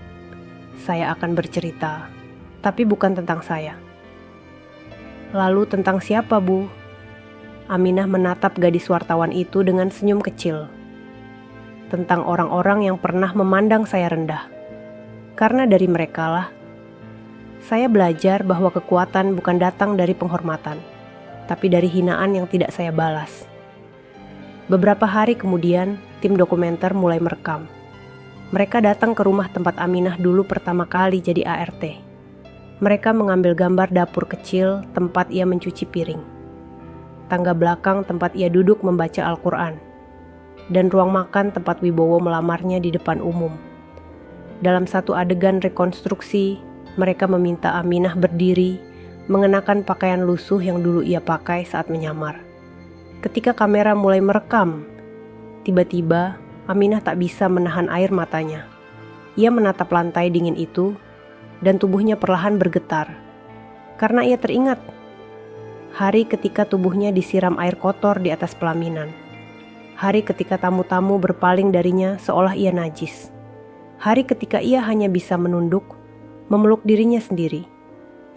saya akan bercerita, tapi bukan tentang saya." "Lalu tentang siapa, Bu?" Aminah menatap gadis wartawan itu dengan senyum kecil. "Tentang orang-orang yang pernah memandang saya rendah. Karena dari merekalah saya belajar bahwa kekuatan bukan datang dari penghormatan, tapi dari hinaan yang tidak saya balas." Beberapa hari kemudian, tim dokumenter mulai merekam. Mereka datang ke rumah tempat Aminah dulu pertama kali jadi ART. Mereka mengambil gambar dapur kecil tempat ia mencuci piring, tangga belakang tempat ia duduk membaca Al-Quran, dan ruang makan tempat Wibowo melamarnya di depan umum. Dalam satu adegan rekonstruksi, mereka meminta Aminah berdiri, mengenakan pakaian lusuh yang dulu ia pakai saat menyamar. Ketika kamera mulai merekam, tiba-tiba Aminah tak bisa menahan air matanya. Ia menatap lantai dingin itu, dan tubuhnya perlahan bergetar. Karena ia teringat hari ketika tubuhnya disiram air kotor di atas pelaminan. Hari ketika tamu-tamu berpaling darinya seolah ia najis. Hari ketika ia hanya bisa menunduk, memeluk dirinya sendiri,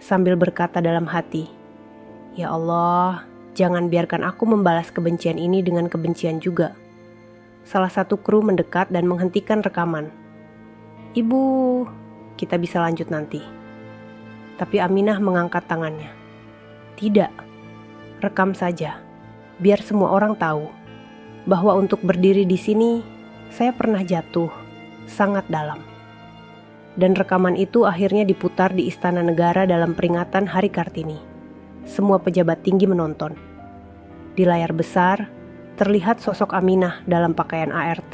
sambil berkata dalam hati, "Ya Allah, jangan biarkan aku membalas kebencian ini dengan kebencian juga." Salah satu kru mendekat dan menghentikan rekaman. "Ibu, kita bisa lanjut nanti." Tapi Aminah mengangkat tangannya. "Tidak, rekam saja, biar semua orang tahu bahwa untuk berdiri di sini, saya pernah jatuh sangat dalam." Dan rekaman itu akhirnya diputar di Istana Negara dalam peringatan Hari Kartini. Semua pejabat tinggi menonton. Di layar besar, terlihat sosok Aminah dalam pakaian ART,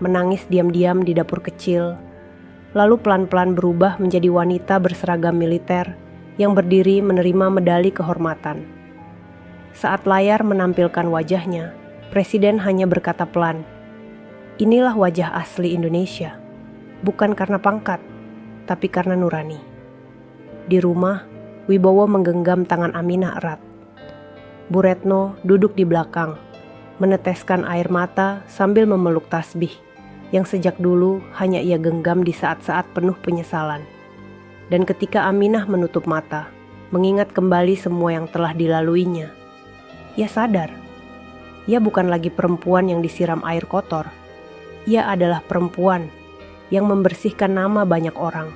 menangis diam-diam di dapur kecil, lalu pelan-pelan berubah menjadi wanita berseragam militer yang berdiri menerima medali kehormatan. Saat layar menampilkan wajahnya, Presiden hanya berkata pelan, "Inilah wajah asli Indonesia, bukan karena pangkat, tapi karena nurani." Di rumah, Wibowo menggenggam tangan Aminah erat. Bu Retno duduk di belakang, meneteskan air mata sambil memeluk tasbih yang sejak dulu hanya ia genggam di saat-saat penuh penyesalan. Dan ketika Aminah menutup mata, mengingat kembali semua yang telah dilaluinya, ia sadar, ia bukan lagi perempuan yang disiram air kotor. Ia adalah perempuan yang membersihkan nama banyak orang.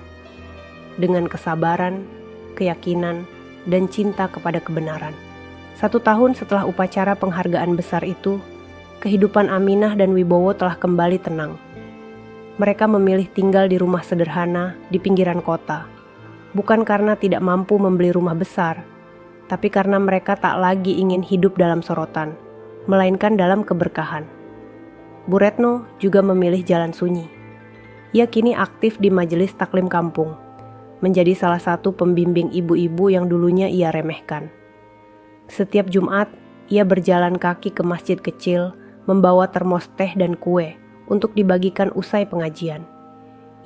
Dengan kesabaran, keyakinan, dan cinta kepada kebenaran. 1 tahun setelah upacara penghargaan besar itu, kehidupan Aminah dan Wibowo telah kembali tenang. Mereka memilih tinggal di rumah sederhana di pinggiran kota, bukan karena tidak mampu membeli rumah besar, tapi karena mereka tak lagi ingin hidup dalam sorotan, melainkan dalam keberkahan. Bu Retno juga memilih jalan sunyi. Ia kini aktif di majelis taklim kampung, menjadi salah satu pembimbing ibu-ibu yang dulunya ia remehkan. Setiap Jumat, ia berjalan kaki ke masjid kecil, membawa termos teh dan kue untuk dibagikan usai pengajian.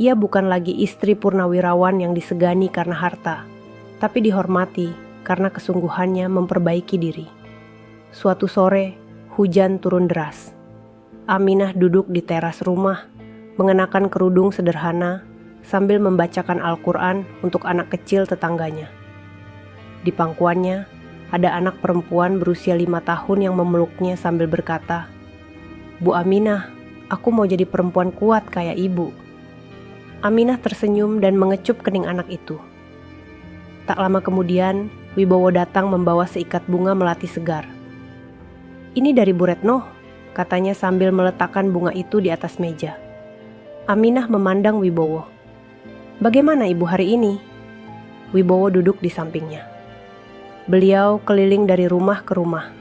Ia bukan lagi istri purnawirawan yang disegani karena harta, tapi dihormati karena kesungguhannya memperbaiki diri. Suatu sore, hujan turun deras. Aminah duduk di teras rumah, mengenakan kerudung sederhana sambil membacakan Al-Quran untuk anak kecil tetangganya. Di pangkuannya, ada anak perempuan berusia 5 tahun yang memeluknya sambil berkata, "Bu Aminah, aku mau jadi perempuan kuat kayak ibu." Aminah tersenyum dan mengecup kening anak itu. Tak lama kemudian, Wibowo datang membawa seikat bunga melati segar. "Ini dari Bu Retno," katanya sambil meletakkan bunga itu di atas meja. Aminah memandang Wibowo. "Bagaimana ibu hari ini?" Wibowo duduk di sampingnya. Beliau keliling dari rumah ke rumah,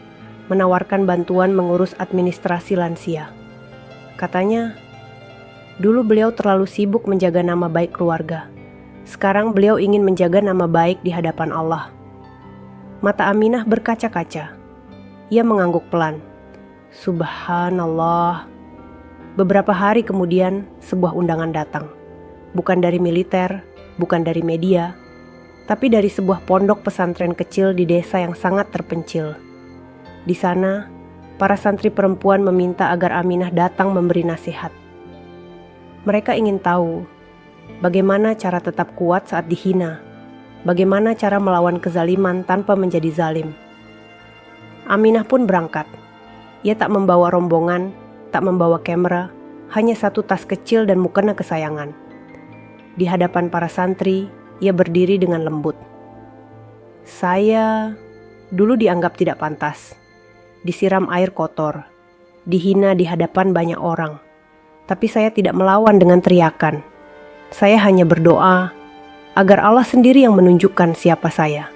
menawarkan bantuan mengurus administrasi lansia. Katanya, dulu beliau terlalu sibuk menjaga nama baik keluarga. Sekarang beliau ingin menjaga nama baik di hadapan Allah. Mata Aminah berkaca-kaca. Ia mengangguk pelan. Subhanallah. Beberapa hari kemudian, sebuah undangan datang. Bukan dari militer, bukan dari media, tapi dari sebuah pondok pesantren kecil di desa yang sangat terpencil. Di sana, para santri perempuan meminta agar Aminah datang memberi nasihat. Mereka ingin tahu bagaimana cara tetap kuat saat dihina, bagaimana cara melawan kezaliman tanpa menjadi zalim. Aminah pun berangkat. Ia tak membawa rombongan, tak membawa kamera, hanya satu tas kecil dan mukena kesayangan. Di hadapan para santri, ia berdiri dengan lembut. "Saya dulu dianggap tidak pantas, disiram air kotor, dihina di hadapan banyak orang. Tapi saya tidak melawan dengan teriakan. Saya hanya berdoa agar Allah sendiri yang menunjukkan siapa saya.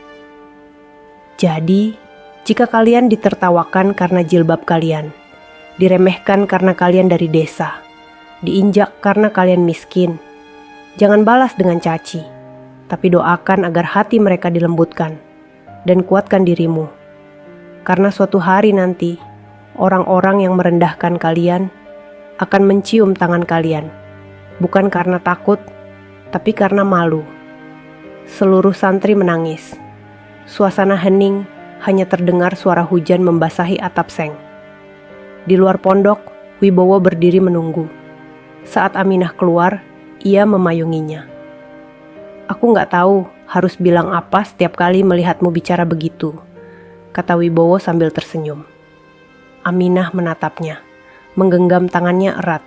Jadi, jika kalian ditertawakan karena jilbab kalian, diremehkan karena kalian dari desa, diinjak karena kalian miskin, jangan balas dengan caci, tapi doakan agar hati mereka dilembutkan dan kuatkan dirimu. Karena suatu hari nanti, orang-orang yang merendahkan kalian akan mencium tangan kalian, bukan karena takut, tapi karena malu." Seluruh santri menangis. Suasana hening, hanya terdengar suara hujan membasahi atap seng. Di luar pondok, Wibowo berdiri menunggu. Saat Aminah keluar, ia memayunginya. "Aku nggak tahu harus bilang apa setiap kali melihatmu bicara begitu," kata Wibowo sambil tersenyum. Aminah menatapnya, menggenggam tangannya erat.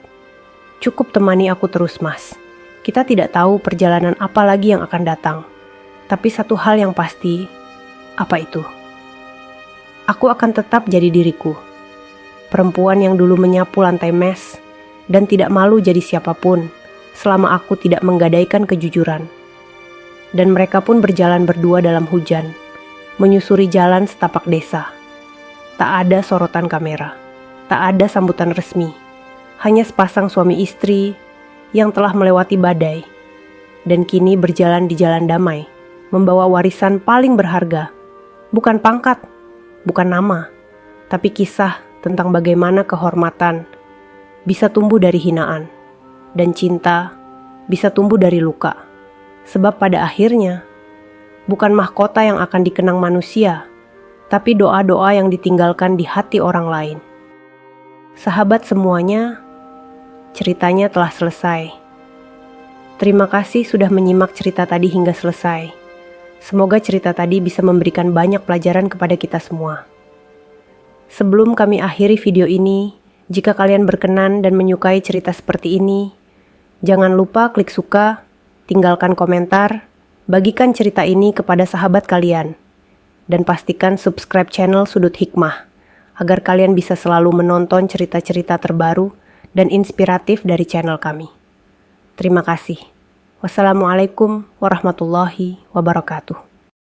"Cukup temani aku terus, Mas. Kita tidak tahu perjalanan apa lagi yang akan datang. Tapi satu hal yang pasti." "Apa itu?" "Aku akan tetap jadi diriku. Perempuan yang dulu menyapu lantai mes dan tidak malu jadi siapapun selama aku tidak menggadaikan kejujuran." Dan mereka pun berjalan berdua dalam hujan, menyusuri jalan setapak desa. Tak ada sorotan kamera, tak ada sambutan resmi, hanya sepasang suami istri yang telah melewati badai dan kini berjalan di jalan damai, membawa warisan paling berharga, bukan pangkat, bukan nama, tapi kisah tentang bagaimana kehormatan bisa tumbuh dari hinaan dan cinta bisa tumbuh dari luka. Sebab pada akhirnya bukan mahkota yang akan dikenang manusia, tapi doa-doa yang ditinggalkan di hati orang lain. Sahabat semuanya, ceritanya telah selesai. Terima kasih sudah menyimak cerita tadi hingga selesai. Semoga cerita tadi bisa memberikan banyak pelajaran kepada kita semua. Sebelum kami akhiri video ini, jika kalian berkenan dan menyukai cerita seperti ini, jangan lupa klik suka, tinggalkan komentar, bagikan cerita ini kepada sahabat kalian, dan pastikan subscribe channel Sudut Hikmah, agar kalian bisa selalu menonton cerita-cerita terbaru dan inspiratif dari channel kami. Terima kasih. Wassalamualaikum warahmatullahi wabarakatuh.